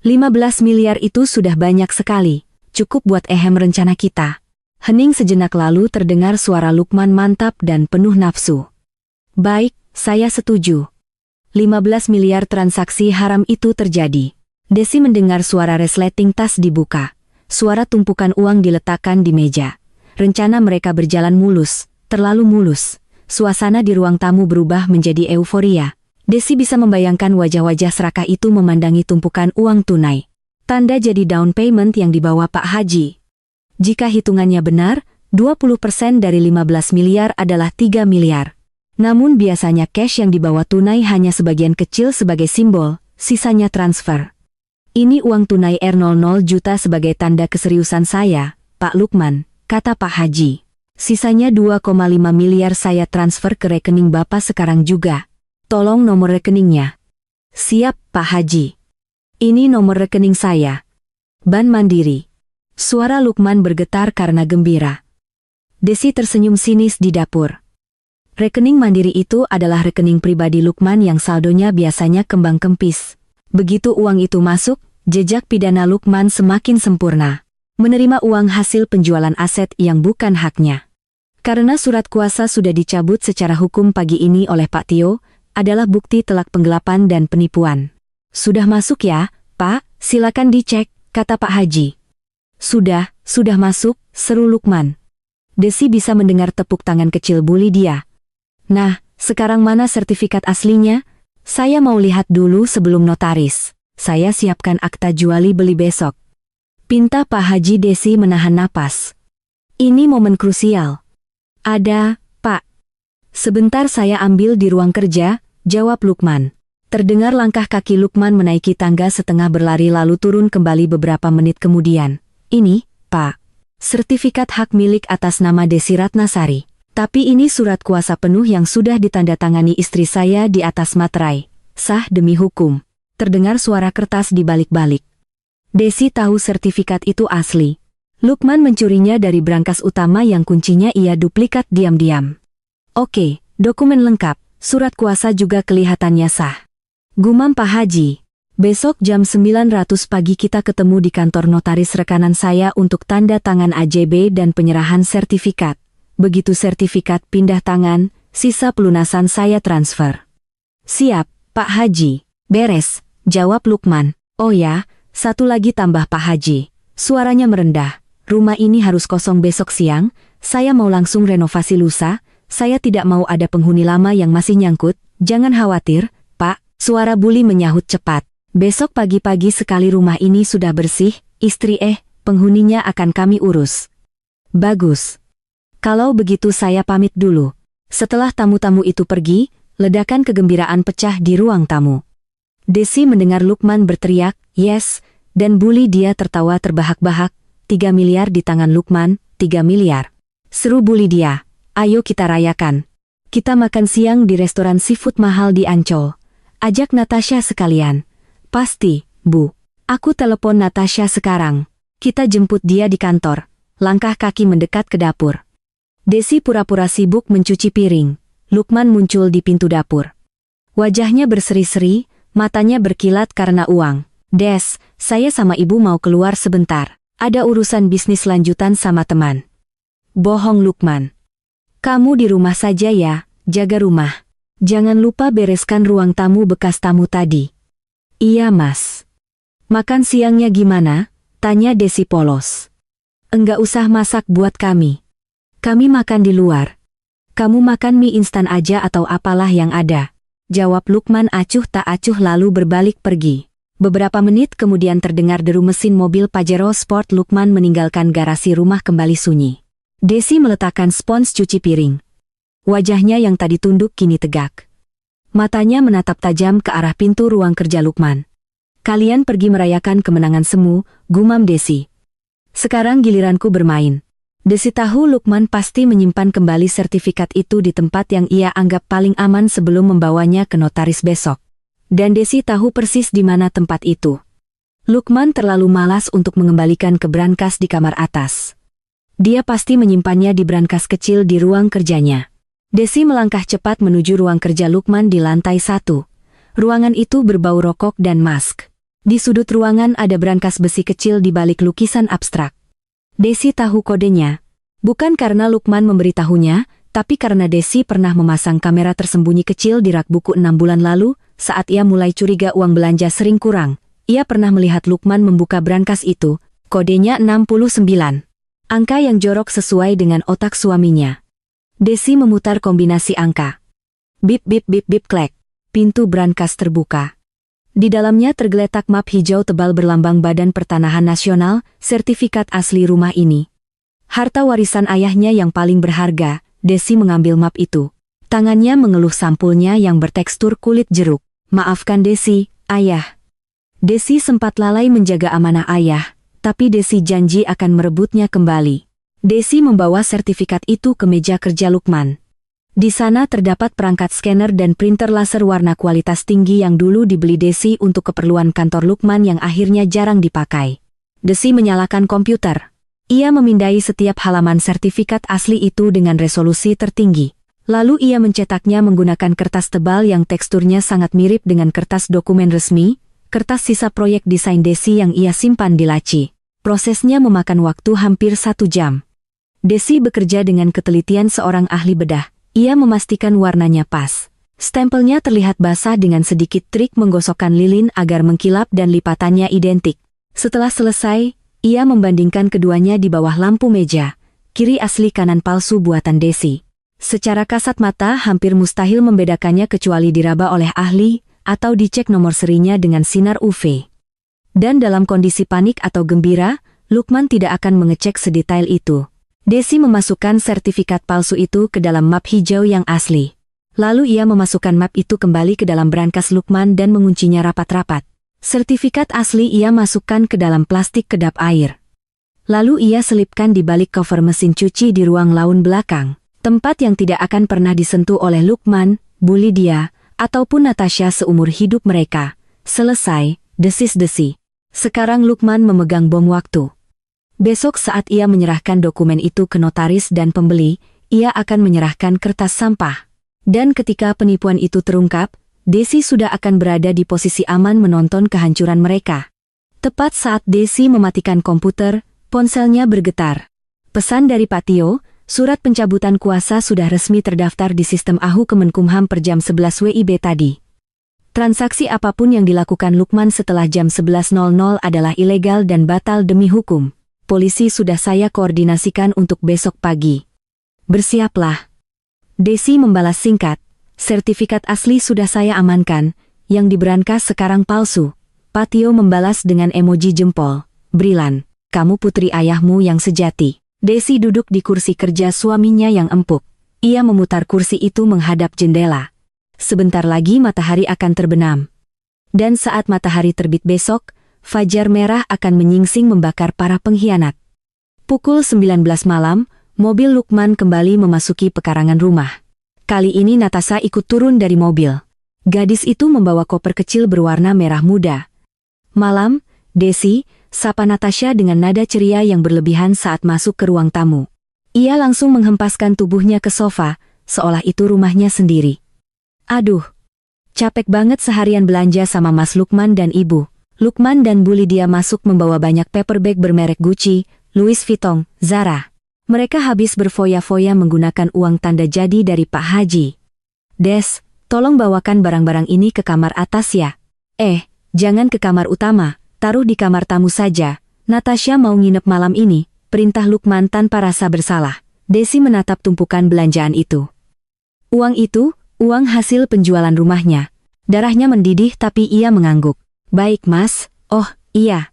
15 miliar itu sudah banyak sekali. Cukup buat rencana kita. Hening sejenak lalu terdengar suara Lukman mantap dan penuh nafsu. Baik, saya setuju. 15 miliar transaksi haram itu terjadi. Desi mendengar suara resleting tas dibuka. Suara tumpukan uang diletakkan di meja. Rencana mereka berjalan mulus, terlalu mulus. Suasana di ruang tamu berubah menjadi euforia. Desi bisa membayangkan wajah-wajah serakah itu memandangi tumpukan uang tunai. Tanda jadi down payment yang dibawa Pak Haji. Jika hitungannya benar, 20% dari 15 miliar adalah 3 miliar. Namun biasanya cash yang dibawa tunai hanya sebagian kecil sebagai simbol, sisanya transfer. Ini uang tunai R00 juta sebagai tanda keseriusan saya, Pak Lukman, kata Pak Haji. Sisanya 2,5 miliar saya transfer ke rekening Bapak sekarang juga. Tolong nomor rekeningnya. Siap, Pak Haji. Ini nomor rekening saya. Bank Mandiri. Suara Lukman bergetar karena gembira. Desi tersenyum sinis di dapur. Rekening Mandiri itu adalah rekening pribadi Lukman yang saldonya biasanya kembang kempis. Begitu uang itu masuk, jejak pidana Lukman semakin sempurna. Menerima uang hasil penjualan aset yang bukan haknya. Karena surat kuasa sudah dicabut secara hukum pagi ini oleh Pak Tio, adalah bukti telak penggelapan dan penipuan. Sudah masuk ya, Pak, silakan dicek, kata Pak Haji. Sudah masuk, seru Lukman. Desi bisa mendengar tepuk tangan kecil Buli dia. Nah, sekarang mana sertifikat aslinya? Saya mau lihat dulu sebelum notaris. Saya siapkan akta juali beli besok. Pinta Pak Haji. Desi menahan napas. Ini momen krusial. Ada, Pak. Sebentar saya ambil di ruang kerja, jawab Lukman. Terdengar langkah kaki Lukman menaiki tangga setengah berlari lalu turun kembali beberapa menit kemudian. Ini, Pak. Sertifikat hak milik atas nama Desi Ratnasari. Tapi ini surat kuasa penuh yang sudah ditandatangani istri saya di atas materai. Sah demi hukum. Terdengar suara kertas dibalik-balik. Desi tahu sertifikat itu asli. Lukman mencurinya dari brankas utama yang kuncinya ia duplikat diam-diam. Oke, dokumen lengkap, surat kuasa juga kelihatannya sah. Gumam Pak Haji. Besok jam 9:00 pagi kita ketemu di kantor notaris rekanan saya untuk tanda tangan AJB dan penyerahan sertifikat. Begitu sertifikat pindah tangan, sisa pelunasan saya transfer. Siap, Pak Haji. Beres, jawab Lukman. Oh ya, satu lagi tambah Pak Haji. Suaranya merendah. Rumah ini harus kosong besok siang, saya mau langsung renovasi lusa, saya tidak mau ada penghuni lama yang masih nyangkut, jangan khawatir, Pak. Suara Buli menyahut cepat. Besok pagi-pagi sekali rumah ini sudah bersih, istri penghuninya akan kami urus. Bagus. Kalau begitu saya pamit dulu. Setelah tamu-tamu itu pergi, ledakan kegembiraan pecah di ruang tamu. Desi mendengar Lukman berteriak, yes, dan Buli dia tertawa terbahak-bahak, 3 miliar di tangan Lukman, 3 miliar. Seru Buli dia, ayo kita rayakan. Kita makan siang di restoran seafood mahal di Ancol. Ajak Natasha sekalian. Pasti, Bu. Aku telepon Natasha sekarang. Kita jemput dia di kantor. Langkah kaki mendekat ke dapur. Desi pura-pura sibuk mencuci piring. Lukman muncul di pintu dapur. Wajahnya berseri-seri, matanya berkilat karena uang. Des, saya sama ibu mau keluar sebentar. Ada urusan bisnis lanjutan sama teman. Bohong Lukman. Kamu di rumah saja ya, jaga rumah. Jangan lupa bereskan ruang tamu bekas tamu tadi. Iya Mas. Makan siangnya gimana? Tanya Desi polos. Enggak usah masak buat kami. Kami makan di luar. Kamu makan mie instan aja atau apalah yang ada. Jawab Lukman acuh tak acuh lalu berbalik pergi. Beberapa menit kemudian terdengar deru mesin mobil Pajero Sport. Lukman meninggalkan garasi rumah kembali sunyi. Desi meletakkan spons cuci piring. Wajahnya yang tadi tunduk kini tegak. Matanya menatap tajam ke arah pintu ruang kerja Lukman. Kalian pergi merayakan kemenangan semu, gumam Desi. Sekarang giliranku bermain. Desi tahu Lukman pasti menyimpan kembali sertifikat itu di tempat yang ia anggap paling aman sebelum membawanya ke notaris besok. Dan Desi tahu persis di mana tempat itu. Lukman terlalu malas untuk mengembalikan ke brankas di kamar atas. Dia pasti menyimpannya di brankas kecil di ruang kerjanya. Desi melangkah cepat menuju ruang kerja Lukman di lantai 1. Ruangan itu berbau rokok dan mask. Di sudut ruangan ada brankas besi kecil di balik lukisan abstrak. Desi tahu kodenya. Bukan karena Lukman memberitahunya, tapi karena Desi pernah memasang kamera tersembunyi kecil di rak buku 6 bulan lalu, saat ia mulai curiga uang belanja sering kurang. Ia pernah melihat Lukman membuka brankas itu, kodenya 69. Angka yang jorok sesuai dengan otak suaminya. Desi memutar kombinasi angka. Bip bip bip bip klek. Pintu brankas terbuka. Di dalamnya tergeletak map hijau tebal berlambang Badan Pertanahan Nasional, sertifikat asli rumah ini. Harta warisan ayahnya yang paling berharga. Desi mengambil map itu. Tangannya mengeluh sampulnya yang bertekstur kulit jeruk. Maafkan Desi, ayah. Desi sempat lalai menjaga amanah ayah, tapi Desi janji akan merebutnya kembali. Desi membawa sertifikat itu ke meja kerja Lukman. Di sana terdapat perangkat scanner dan printer laser warna kualitas tinggi yang dulu dibeli Desi untuk keperluan kantor Lukman yang akhirnya jarang dipakai. Desi menyalakan komputer. Ia memindai setiap halaman sertifikat asli itu dengan resolusi tertinggi. Lalu ia mencetaknya menggunakan kertas tebal yang teksturnya sangat mirip dengan kertas dokumen resmi, kertas sisa proyek desain Desi yang ia simpan di laci. Prosesnya memakan waktu hampir 1 jam. Desi bekerja dengan ketelitian seorang ahli bedah. Ia memastikan warnanya pas. Stempelnya terlihat basah dengan sedikit trik menggosokkan lilin agar mengkilap dan lipatannya identik. Setelah selesai, ia membandingkan keduanya di bawah lampu meja. Kiri asli kanan palsu buatan Desi. Secara kasat mata hampir mustahil membedakannya kecuali diraba oleh ahli, atau dicek nomor serinya dengan sinar UV. Dan dalam kondisi panik atau gembira, Lukman tidak akan mengecek sedetail itu. Desi memasukkan sertifikat palsu itu ke dalam map hijau yang asli. Lalu ia memasukkan map itu kembali ke dalam brankas Lukman dan menguncinya rapat-rapat. Sertifikat asli ia masukkan ke dalam plastik kedap air. Lalu ia selipkan di balik cover mesin cuci di ruang laun belakang, tempat yang tidak akan pernah disentuh oleh Lukman, Bu Lydia, ataupun Natasha seumur hidup mereka. Selesai, desis-desi. Sekarang Lukman memegang bom waktu. Besok saat ia menyerahkan dokumen itu ke notaris dan pembeli, ia akan menyerahkan kertas sampah. Dan ketika penipuan itu terungkap, Desi sudah akan berada di posisi aman menonton kehancuran mereka. Tepat saat Desi mematikan komputer, ponselnya bergetar. Pesan dari Pak Tio, surat pencabutan kuasa sudah resmi terdaftar di sistem AHU Kemenkumham per jam 11 WIB tadi. Transaksi apapun yang dilakukan Lukman setelah jam 11.00 adalah ilegal dan batal demi hukum. Polisi sudah saya koordinasikan untuk besok pagi. Bersiaplah. Desi membalas singkat. Sertifikat asli sudah saya amankan, yang di brankas sekarang palsu. Pak Tio membalas dengan emoji jempol. Brilan, kamu putri ayahmu yang sejati. Desi duduk di kursi kerja suaminya yang empuk. Ia memutar kursi itu menghadap jendela. Sebentar lagi matahari akan terbenam. Dan saat matahari terbit besok, fajar merah akan menyingsing membakar para pengkhianat. Pukul 19 malam, mobil Lukman kembali memasuki pekarangan rumah. Kali ini Natasha ikut turun dari mobil. Gadis itu membawa koper kecil berwarna merah muda. Malam, Desi, sapa Natasha dengan nada ceria yang berlebihan saat masuk ke ruang tamu. Ia langsung menghempaskan tubuhnya ke sofa, seolah itu rumahnya sendiri. Aduh, capek banget seharian belanja sama Mas Lukman dan Ibu. Lukman dan Bu Lydia masuk membawa banyak paperback bermerek Gucci, Louis Vuitton, Zara. Mereka habis berfoya-foya menggunakan uang tanda jadi dari Pak Haji. Des, tolong bawakan barang-barang ini ke kamar atas ya. Jangan ke kamar utama, taruh di kamar tamu saja. Natasha mau nginep malam ini, perintah Lukman tanpa rasa bersalah. Desi menatap tumpukan belanjaan itu. Uang itu, uang hasil penjualan rumahnya. Darahnya mendidih tapi ia mengangguk. Baik mas, oh iya.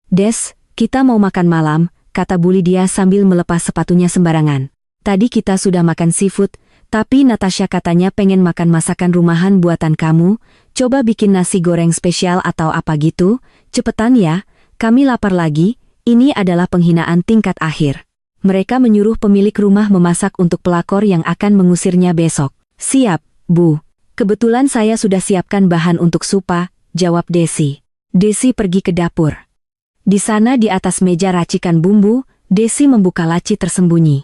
Des, kita mau makan malam, kata Bu Lydia sambil melepas sepatunya sembarangan. Tadi kita sudah makan seafood, tapi Natasha katanya pengen makan masakan rumahan buatan kamu, coba bikin nasi goreng spesial atau apa gitu, cepetan ya, kami lapar lagi, ini adalah penghinaan tingkat akhir. Mereka menyuruh pemilik rumah memasak untuk pelakor yang akan mengusirnya besok. Siap, Bu. Kebetulan saya sudah siapkan bahan untuk supa, jawab Desi. Desi pergi ke dapur. Di sana di atas meja racikan bumbu, Desi membuka laci tersembunyi.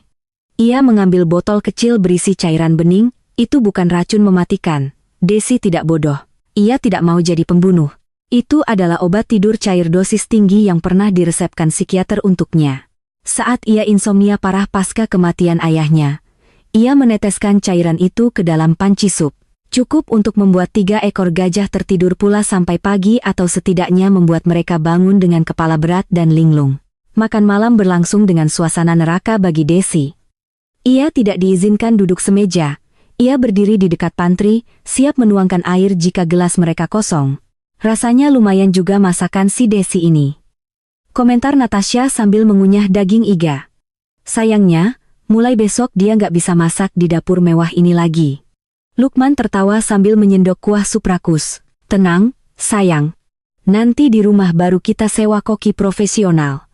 Ia mengambil botol kecil berisi cairan bening, itu bukan racun mematikan. Desi tidak bodoh. Ia tidak mau jadi pembunuh. Itu adalah obat tidur cair dosis tinggi yang pernah diresepkan psikiater untuknya. Saat ia insomnia parah pasca kematian ayahnya, ia meneteskan cairan itu ke dalam panci sup. Cukup untuk membuat 3 ekor gajah tertidur pula sampai pagi atau setidaknya membuat mereka bangun dengan kepala berat dan linglung. Makan malam berlangsung dengan suasana neraka bagi Desi. Ia tidak diizinkan duduk semeja. Ia berdiri di dekat pantry, siap menuangkan air jika gelas mereka kosong. Rasanya lumayan juga masakan si Desi ini. Komentar Natasha sambil mengunyah daging iga. Sayangnya, mulai besok dia nggak bisa masak di dapur mewah ini lagi. Lukman tertawa sambil menyendok kuah sup rakus. Tenang, sayang. Nanti di rumah baru kita sewa koki profesional.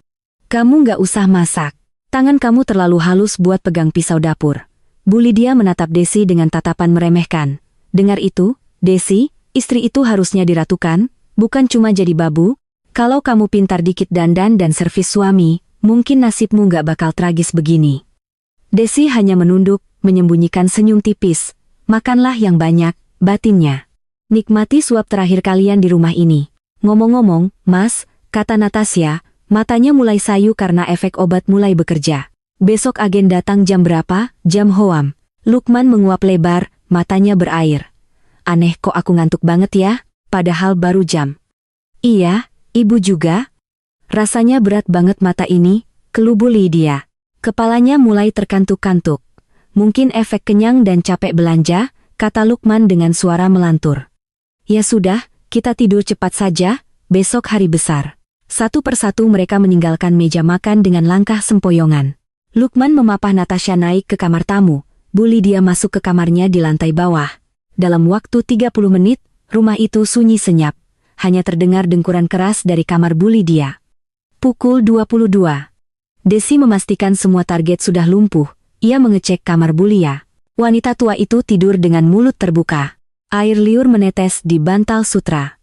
Kamu nggak usah masak. Tangan kamu terlalu halus buat pegang pisau dapur. Bu Lydia menatap Desi dengan tatapan meremehkan. Dengar itu, Desi, istri itu harusnya diratukan, bukan cuma jadi babu. Kalau kamu pintar dikit dandan dan servis suami, mungkin nasibmu nggak bakal tragis begini. Desi hanya menunduk, menyembunyikan senyum tipis. Makanlah yang banyak, batinnya. Nikmati suap terakhir kalian di rumah ini. Ngomong-ngomong, Mas, kata Natasha, matanya mulai sayu karena efek obat mulai bekerja. Besok agen datang jam berapa? Jam Hoam. Lukman menguap lebar, matanya berair. Aneh kok aku ngantuk banget ya, padahal baru jam. Iya, ibu juga. Rasanya berat banget mata ini, keluh Bu Lydia. Kepalanya mulai terkantuk-kantuk. Mungkin efek kenyang dan capek belanja, kata Lukman dengan suara melantur. Ya sudah, kita tidur cepat saja, besok hari besar. Satu persatu mereka meninggalkan meja makan dengan langkah sempoyongan. Lukman memapah Natasha naik ke kamar tamu. Bu Lydia masuk ke kamarnya di lantai bawah. Dalam waktu 30 menit, rumah itu sunyi senyap. Hanya terdengar dengkuran keras dari kamar Bu Lydia. Pukul 22. Desi memastikan semua target sudah lumpuh. Ia mengecek kamar Bu Lia. Wanita tua itu tidur dengan mulut terbuka. Air liur menetes di bantal sutra.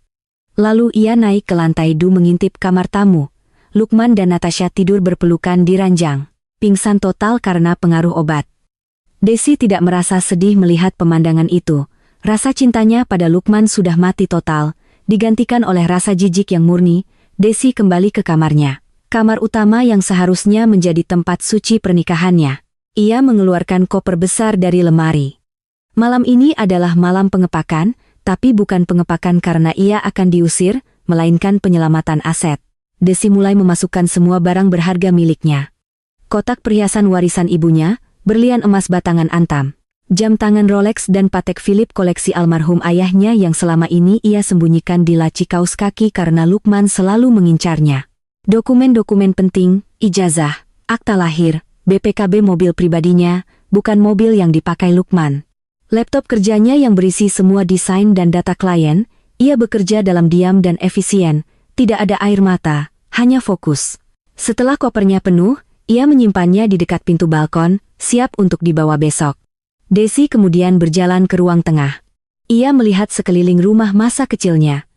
Lalu ia naik ke lantai 2 mengintip kamar tamu. Lukman dan Natasha tidur berpelukan di ranjang. Pingsan total karena pengaruh obat. Desi tidak merasa sedih melihat pemandangan itu. Rasa cintanya pada Lukman sudah mati total, digantikan oleh rasa jijik yang murni. Desi kembali ke kamarnya. Kamar utama yang seharusnya menjadi tempat suci pernikahannya. Ia mengeluarkan koper besar dari lemari. Malam ini adalah malam pengepakan, tapi bukan pengepakan karena ia akan diusir, melainkan penyelamatan aset. Desi mulai memasukkan semua barang berharga miliknya. Kotak perhiasan warisan ibunya, berlian emas batangan antam, jam tangan Rolex dan Patek Philippe koleksi almarhum ayahnya yang selama ini ia sembunyikan di laci kaos kaki karena Lukman selalu mengincarnya. Dokumen-dokumen penting, ijazah, akta lahir, BPKB mobil pribadinya, bukan mobil yang dipakai Lukman. Laptop kerjanya yang berisi semua desain dan data klien, ia bekerja dalam diam dan efisien, tidak ada air mata, hanya fokus. Setelah kopernya penuh, ia menyimpannya di dekat pintu balkon, siap untuk dibawa besok. Desi kemudian berjalan ke ruang tengah. Ia melihat sekeliling rumah masa kecilnya.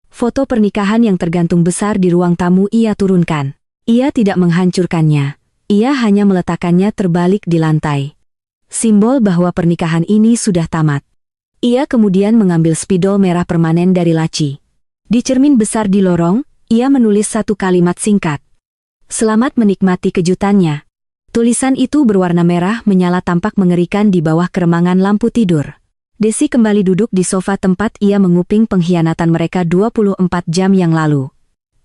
Foto pernikahan yang tergantung besar di ruang tamu ia turunkan. Ia tidak menghancurkannya. Ia hanya meletakkannya terbalik di lantai. Simbol bahwa pernikahan ini sudah tamat. Ia kemudian mengambil spidol merah permanen dari laci. Di cermin besar di lorong, ia menulis satu kalimat singkat. Selamat menikmati kejutannya. Tulisan itu berwarna merah menyala tampak mengerikan di bawah keremangan lampu tidur. Desi kembali duduk di sofa tempat ia menguping pengkhianatan mereka 24 jam yang lalu.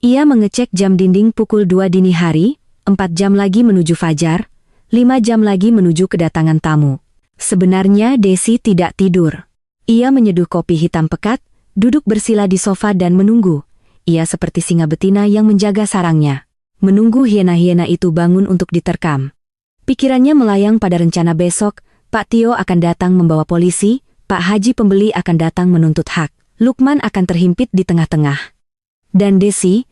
Ia mengecek jam dinding pukul 2 dini hari, 4 jam lagi menuju fajar, 5 jam lagi menuju kedatangan tamu. Sebenarnya Desi tidak tidur. Ia menyeduh kopi hitam pekat, duduk bersila di sofa dan menunggu. Ia seperti singa betina yang menjaga sarangnya. Menunggu hiena-hiena itu bangun untuk diterkam. Pikirannya melayang pada rencana besok, Pak Tio akan datang membawa polisi, Pak Haji pembeli akan datang menuntut hak. Lukman akan terhimpit di tengah-tengah. Dan Desi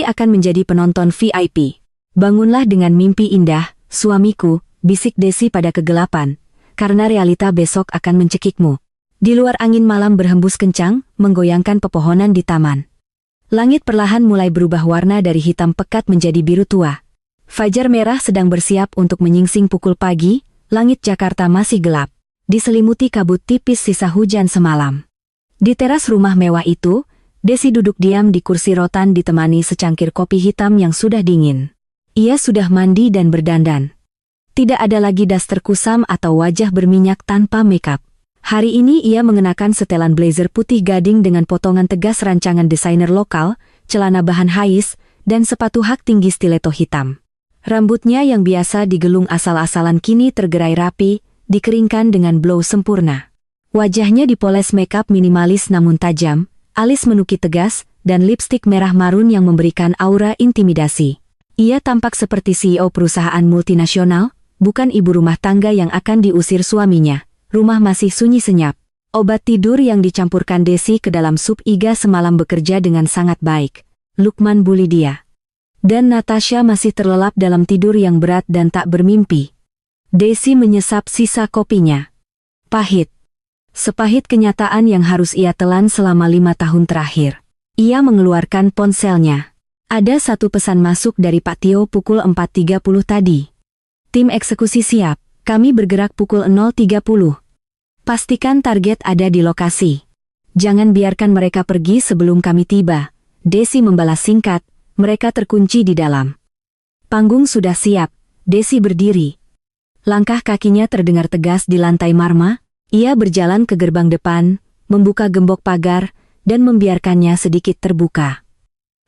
akan menjadi penonton VIP. Bangunlah dengan mimpi indah, suamiku, bisik Desi pada kegelapan, karena realita besok akan mencekikmu. Di luar angin malam berhembus kencang, menggoyangkan pepohonan di taman. Langit perlahan mulai berubah warna dari hitam pekat menjadi biru tua. Fajar merah sedang bersiap untuk menyingsing pukul pagi, langit Jakarta masih gelap. Diselimuti kabut tipis sisa hujan semalam. Di teras rumah mewah itu, Desi duduk diam di kursi rotan ditemani secangkir kopi hitam yang sudah dingin. Ia sudah mandi dan berdandan. Tidak ada lagi daster kusam atau wajah berminyak tanpa makeup. Hari ini ia mengenakan setelan blazer putih gading dengan potongan tegas rancangan desainer lokal, celana bahan hais, dan sepatu hak tinggi stiletto hitam. Rambutnya yang biasa digelung asal-asalan kini tergerai rapi, dikeringkan dengan blow sempurna. Wajahnya dipoles makeup minimalis namun tajam, alis menuki tegas, dan lipstik merah marun yang memberikan aura intimidasi. Ia tampak seperti CEO perusahaan multinasional, bukan ibu rumah tangga yang akan diusir suaminya. Rumah masih sunyi senyap. Obat tidur yang dicampurkan Desi ke dalam sup iga semalam bekerja dengan sangat baik. Lukman bully dia. Dan Natasha masih terlelap dalam tidur yang berat dan tak bermimpi. Desi menyesap sisa kopinya. Pahit. Sepahit kenyataan yang harus ia telan selama 5 tahun terakhir. Ia mengeluarkan ponselnya. Ada satu pesan masuk dari Pak Tio pukul 4.30 tadi. Tim eksekusi siap. Kami bergerak pukul 0.30. Pastikan target ada di lokasi. Jangan biarkan mereka pergi sebelum kami tiba. Desi membalas singkat, mereka terkunci di dalam. Panggung sudah siap, Desi berdiri. Langkah kakinya terdengar tegas di lantai marma, ia berjalan ke gerbang depan, membuka gembok pagar, dan membiarkannya sedikit terbuka.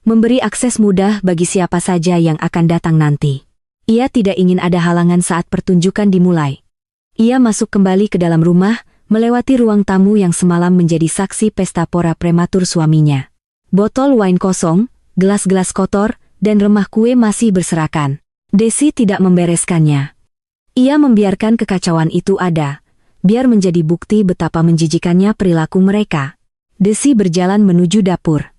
Memberi akses mudah bagi siapa saja yang akan datang nanti. Ia tidak ingin ada halangan saat pertunjukan dimulai. Ia masuk kembali ke dalam rumah, melewati ruang tamu yang semalam menjadi saksi pesta pora prematur suaminya. Botol wine kosong, gelas-gelas kotor, dan remah kue masih berserakan. Desi tidak membereskannya. Ia membiarkan kekacauan itu ada, biar menjadi bukti betapa menjijikannya perilaku mereka. Desi berjalan menuju dapur.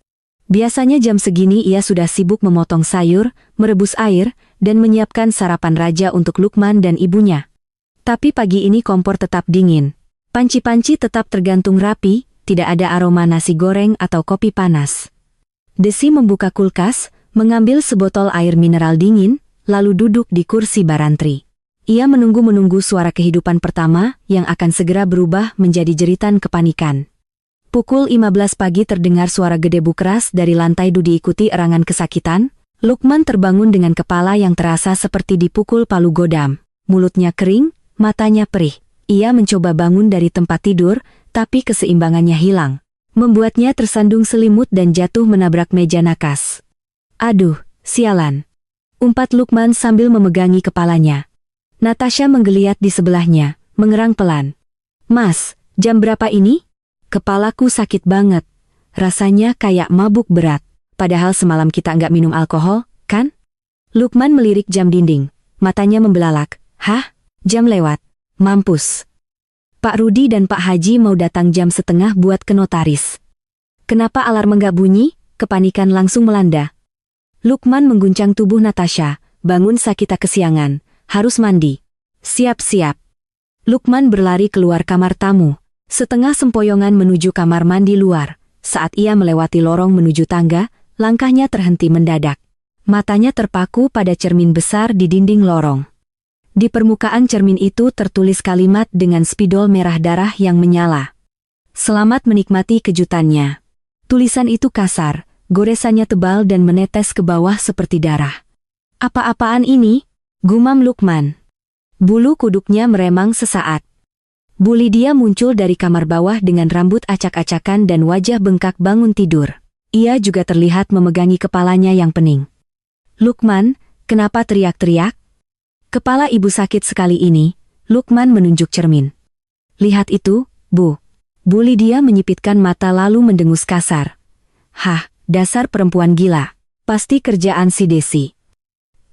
Biasanya jam segini ia sudah sibuk memotong sayur, merebus air, dan menyiapkan sarapan raja untuk Lukman dan ibunya. Tapi pagi ini kompor tetap dingin. Panci-panci tetap tergantung rapi, tidak ada aroma nasi goreng atau kopi panas. Desi membuka kulkas, mengambil sebotol air mineral dingin, lalu duduk di kursi barantri. Ia menunggu suara kehidupan pertama yang akan segera berubah menjadi jeritan kepanikan. Pukul 15 pagi terdengar suara gedebu keras dari lantai diikuti erangan kesakitan. Lukman terbangun dengan kepala yang terasa seperti dipukul palu godam. Mulutnya kering, matanya perih. Ia mencoba bangun dari tempat tidur, tapi keseimbangannya hilang. Membuatnya tersandung selimut dan jatuh menabrak meja nakas. Aduh, sialan. Umpat Lukman sambil memegangi kepalanya. Natasha menggeliat di sebelahnya, mengerang pelan. Mas, jam berapa ini? Kepalaku sakit banget. Rasanya kayak mabuk berat. Padahal semalam kita nggak minum alkohol, kan? Lukman melirik jam dinding. Matanya membelalak. Hah? Jam lewat. Mampus. Pak Rudi dan Pak Haji mau datang jam setengah buat ke notaris. Kenapa alarm nggak bunyi? Kepanikan langsung melanda. Lukman mengguncang tubuh Natasha. Bangun Sakita kesiangan. Harus mandi. Siap-siap. Lukman berlari keluar kamar tamu. Setengah sempoyongan menuju kamar mandi luar. Saat ia melewati lorong menuju tangga, langkahnya terhenti mendadak. Matanya terpaku pada cermin besar di dinding lorong. Di permukaan cermin itu tertulis kalimat dengan spidol merah darah yang menyala. Selamat menikmati kejutannya. Tulisan itu kasar, goresannya tebal dan menetes ke bawah seperti darah. Apa-apaan ini? Gumam Lukman. Bulu kuduknya meremang sesaat. Bu Lydia muncul dari kamar bawah dengan rambut acak-acakan dan wajah bengkak bangun tidur. Ia juga terlihat memegangi kepalanya yang pening. Lukman, kenapa teriak-teriak? Kepala ibu sakit sekali ini. Lukman menunjuk cermin. Lihat itu, Bu. Bu Lydia menyipitkan mata lalu mendengus kasar. Hah, dasar perempuan gila. Pasti kerjaan si Desi.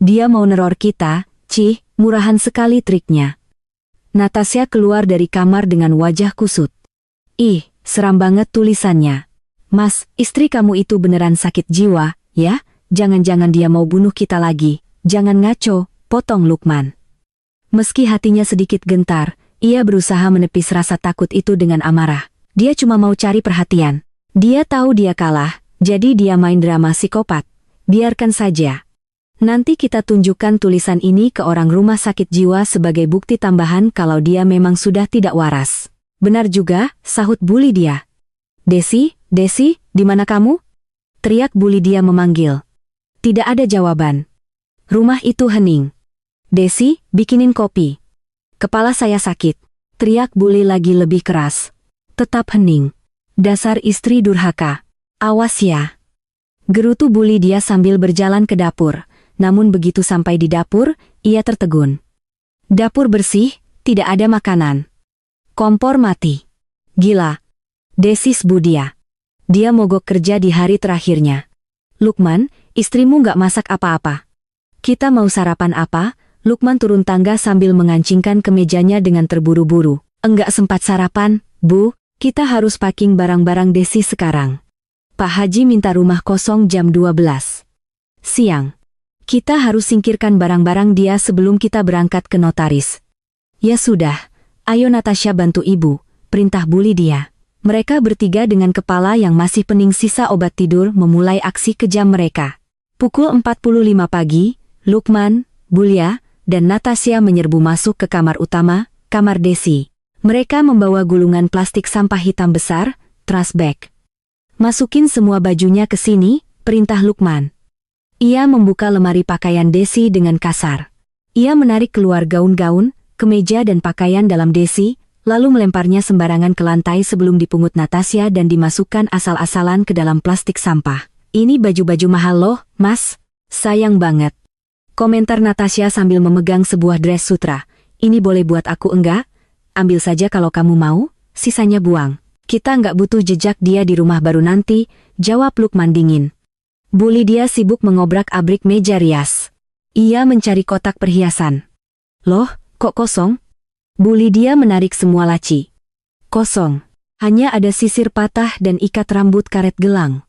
Dia mau neror kita, cih, murahan sekali triknya. Natasha keluar dari kamar dengan wajah kusut. Ih, seram banget tulisannya. Mas, istri kamu itu beneran sakit jiwa, ya? Jangan-jangan dia mau bunuh kita lagi. Jangan ngaco, potong Lukman. Meski hatinya sedikit gentar, ia berusaha menepis rasa takut itu dengan amarah. Dia cuma mau cari perhatian. Dia tahu dia kalah, jadi dia main drama psikopat. Biarkan saja. Nanti kita tunjukkan tulisan ini ke orang rumah sakit jiwa sebagai bukti tambahan kalau dia memang sudah tidak waras. Benar juga, sahut Bu Lydia. Desi, di mana kamu? Teriak Bu Lydia memanggil. Tidak ada jawaban. Rumah itu hening. Desi, bikinin kopi. Kepala saya sakit. Teriak Bully lagi lebih keras. Tetap hening. Dasar istri durhaka. Awas ya. Gerutu Bu Lydia sambil berjalan ke dapur. Namun begitu sampai di dapur, ia tertegun. Dapur bersih, tidak ada makanan. Kompor mati. Gila. Desis Budia. Dia mogok kerja di hari terakhirnya. Lukman, istrimu nggak masak apa-apa. Kita mau sarapan apa? Lukman turun tangga sambil mengancingkan kemejanya dengan terburu-buru. Enggak sempat sarapan, Bu. Kita harus packing barang-barang Desi sekarang. Pak Haji minta rumah kosong jam 12 siang. Kita harus singkirkan barang-barang dia sebelum kita berangkat ke notaris. Ya sudah, ayo Natasha bantu ibu, perintah Bu Lydia. Mereka bertiga dengan kepala yang masih pening sisa obat tidur memulai aksi kejam mereka. Pukul 4:45 pagi, Lukman, Bulia, dan Natasha menyerbu masuk ke kamar utama, kamar Desi. Mereka membawa gulungan plastik sampah hitam besar, trash bag. Masukin semua bajunya ke sini, perintah Lukman. Ia membuka lemari pakaian Desi dengan kasar. Ia menarik keluar gaun-gaun, kemeja dan pakaian dalam Desi, lalu melemparnya sembarangan ke lantai sebelum dipungut Natasha dan dimasukkan asal-asalan ke dalam plastik sampah. Ini baju-baju mahal loh, Mas. Sayang banget. Komentar Natasha sambil memegang sebuah dress sutra. Ini boleh buat aku enggak? Ambil saja kalau kamu mau, sisanya buang. Kita nggak butuh jejak dia di rumah baru nanti, jawab Lukman dingin. Bu Lydia sibuk mengobrak-abrik meja rias. Ia mencari kotak perhiasan. Loh, kok kosong? Bu Lydia menarik semua laci. Kosong. Hanya ada sisir patah dan ikat rambut karet gelang.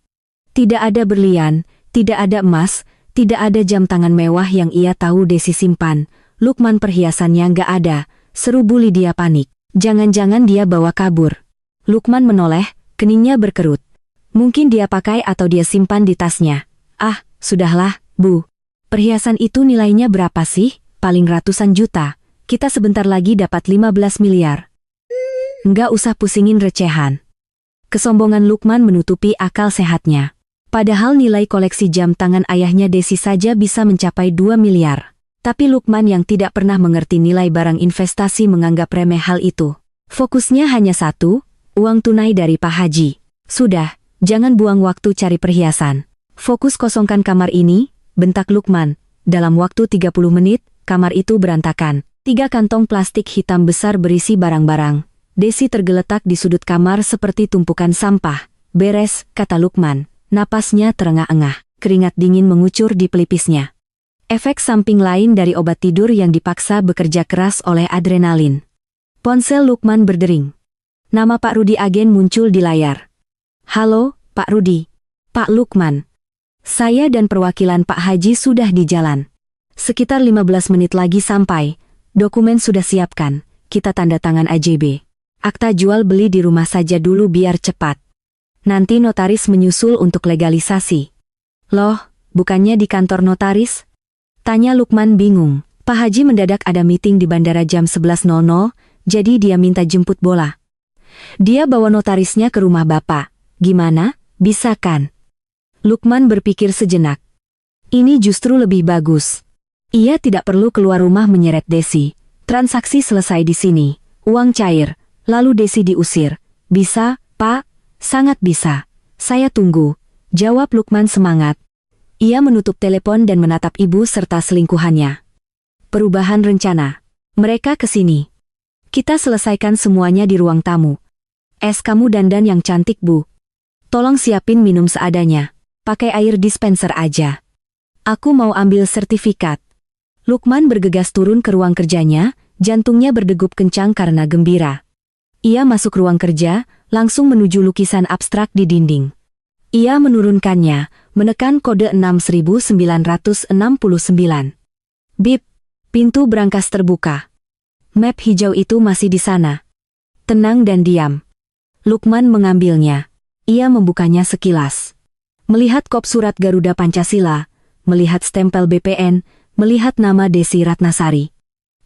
Tidak ada berlian, tidak ada emas, tidak ada jam tangan mewah yang ia tahu Desi simpan. Lukman perhiasannya nggak ada, seru Bu Lydia panik. Jangan-jangan dia bawa kabur. Lukman menoleh, keningnya berkerut. Mungkin dia pakai atau dia simpan di tasnya. Ah, sudahlah, Bu. Perhiasan itu nilainya berapa sih? Paling ratusan juta. Kita sebentar lagi dapat 15 miliar. Nggak usah pusingin recehan. Kesombongan Lukman menutupi akal sehatnya. Padahal nilai koleksi jam tangan ayahnya Desi saja bisa mencapai 2 miliar. Tapi Lukman yang tidak pernah mengerti nilai barang investasi menganggap remeh hal itu. Fokusnya hanya satu, uang tunai dari Pak Haji. Sudah. Jangan buang waktu cari perhiasan. Fokus kosongkan kamar ini, bentak Lukman. Dalam waktu 30 menit, kamar itu berantakan. 3 kantong plastik hitam besar berisi barang-barang. Desi tergeletak di sudut kamar seperti tumpukan sampah. Beres, kata Lukman. Napasnya terengah-engah. Keringat dingin mengucur di pelipisnya. Efek samping lain dari obat tidur yang dipaksa bekerja keras oleh adrenalin. Ponsel Lukman berdering. Nama Pak Rudi agen muncul di layar. Halo, Pak Rudi. Pak Lukman. Saya dan perwakilan Pak Haji sudah di jalan. Sekitar 15 menit lagi sampai. Dokumen sudah siapkan. Kita tanda tangan AJB. Akta jual beli di rumah saja dulu biar cepat. Nanti notaris menyusul untuk legalisasi. Loh, bukannya di kantor notaris? Tanya Lukman bingung. Pak Haji mendadak ada meeting di bandara jam 11.00, jadi dia minta jemput bola. Dia bawa notarisnya ke rumah Bapak. Gimana, bisa kan? Lukman berpikir sejenak. Ini justru lebih bagus. Ia tidak perlu keluar rumah menyeret Desi. Transaksi selesai di sini. Uang cair. Lalu Desi diusir. Bisa, Pak? Sangat bisa. Saya tunggu. Jawab Lukman semangat. Ia menutup telepon dan menatap ibu serta selingkuhannya. Perubahan rencana. Mereka ke sini. Kita selesaikan semuanya di ruang tamu. Kamu dandan yang cantik, Bu. Tolong siapin minum seadanya. Pakai air dispenser aja. Aku mau ambil sertifikat. Lukman bergegas turun ke ruang kerjanya, jantungnya berdegup kencang karena gembira. Ia masuk ruang kerja, langsung menuju lukisan abstrak di dinding. Ia menurunkannya, menekan kode 6969. Bip, pintu brankas terbuka. Map hijau itu masih di sana. Tenang dan diam. Lukman mengambilnya. Ia membukanya sekilas. Melihat kop surat Garuda Pancasila, melihat stempel BPN, melihat nama Desi Ratnasari.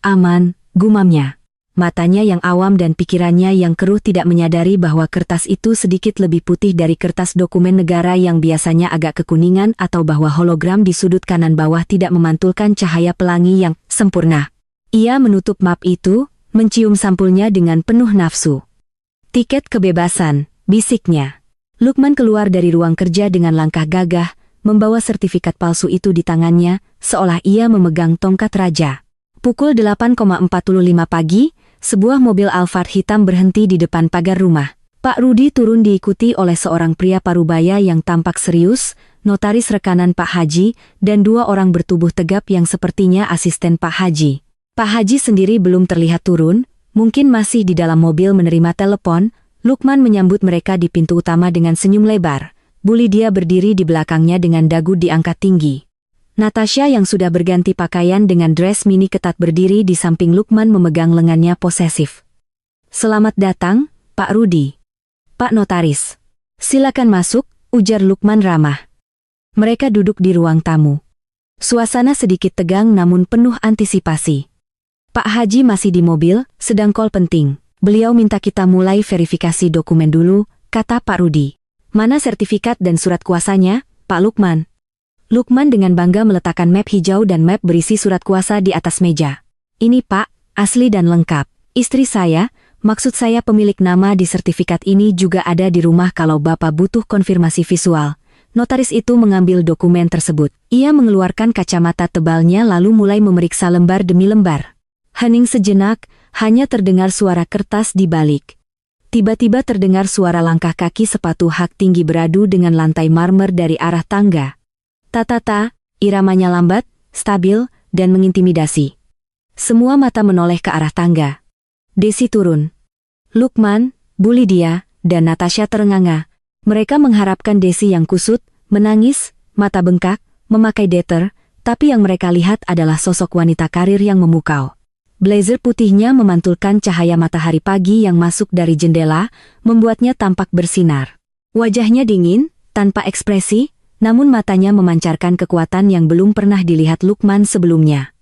Aman, gumamnya. Matanya yang awam dan pikirannya yang keruh tidak menyadari bahwa kertas itu sedikit lebih putih dari kertas dokumen negara yang biasanya agak kekuningan atau bahwa hologram di sudut kanan bawah tidak memantulkan cahaya pelangi yang sempurna. Ia menutup map itu, mencium sampulnya dengan penuh nafsu. Tiket kebebasan, bisiknya. Lukman keluar dari ruang kerja dengan langkah gagah, membawa sertifikat palsu itu di tangannya, seolah ia memegang tongkat raja. Pukul 8.45 pagi, sebuah mobil Alphard hitam berhenti di depan pagar rumah. Pak Rudi turun diikuti oleh seorang pria parubaya yang tampak serius, notaris rekanan Pak Haji, dan dua orang bertubuh tegap yang sepertinya asisten Pak Haji. Pak Haji sendiri belum terlihat turun, mungkin masih di dalam mobil menerima telepon. Lukman menyambut mereka di pintu utama dengan senyum lebar. Bu Lydia berdiri di belakangnya dengan dagu diangkat tinggi. Natasha yang sudah berganti pakaian dengan dress mini ketat berdiri di samping Lukman memegang lengannya posesif. "Selamat datang, Pak Rudi." "Pak Notaris." "Silakan masuk," ujar Lukman ramah. Mereka duduk di ruang tamu. Suasana sedikit tegang namun penuh antisipasi. Pak Haji masih di mobil, sedang call penting. "Beliau minta kita mulai verifikasi dokumen dulu," kata Pak Rudi. "Mana sertifikat dan surat kuasanya, Pak Lukman?" Lukman dengan bangga meletakkan map hijau dan map berisi surat kuasa di atas meja. "Ini Pak, asli dan lengkap. Istri saya, maksud saya pemilik nama di sertifikat ini juga ada di rumah kalau Bapak butuh konfirmasi visual." Notaris itu mengambil dokumen tersebut. Ia mengeluarkan kacamata tebalnya lalu mulai memeriksa lembar demi lembar. Hening sejenak, hanya terdengar suara kertas di balik. Tiba-tiba terdengar suara langkah kaki sepatu hak tinggi beradu dengan lantai marmer dari arah tangga. Tatata, iramanya lambat, stabil, dan mengintimidasi. Semua mata menoleh ke arah tangga. Desi turun. Lukman, Bu Lydia, dan Natasha terenganga. Mereka mengharapkan Desi yang kusut, menangis, mata bengkak, memakai deter, tapi yang mereka lihat adalah sosok wanita karir yang memukau. Blazer putihnya memantulkan cahaya matahari pagi yang masuk dari jendela, membuatnya tampak bersinar. Wajahnya dingin, tanpa ekspresi, namun matanya memancarkan kekuatan yang belum pernah dilihat Lukman sebelumnya.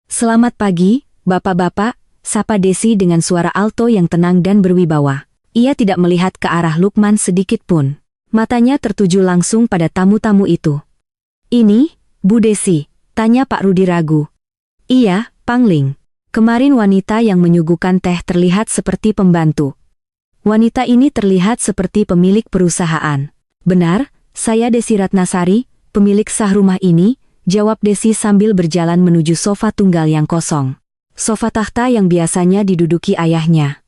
"Selamat pagi, Bapak-bapak," sapa Desi dengan suara alto yang tenang dan berwibawa. Ia tidak melihat ke arah Lukman sedikit pun. Matanya tertuju langsung pada tamu-tamu itu. "Ini, Bu Desi?" tanya Pak Rudi ragu. "Iya, Pangling. Kemarin wanita yang menyuguhkan teh terlihat seperti pembantu." "Wanita ini terlihat seperti pemilik perusahaan." "Benar, saya Desi Ratnasari, pemilik sah rumah ini," jawab Desi sambil berjalan menuju sofa tunggal yang kosong. Sofa tahta yang biasanya diduduki ayahnya.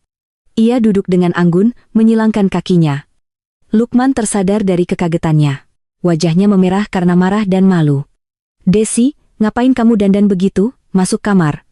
Ia duduk dengan anggun, menyilangkan kakinya. Lukman tersadar dari kekagetannya. Wajahnya memerah karena marah dan malu. "Desi, ngapain kamu dandan begitu? Masuk kamar."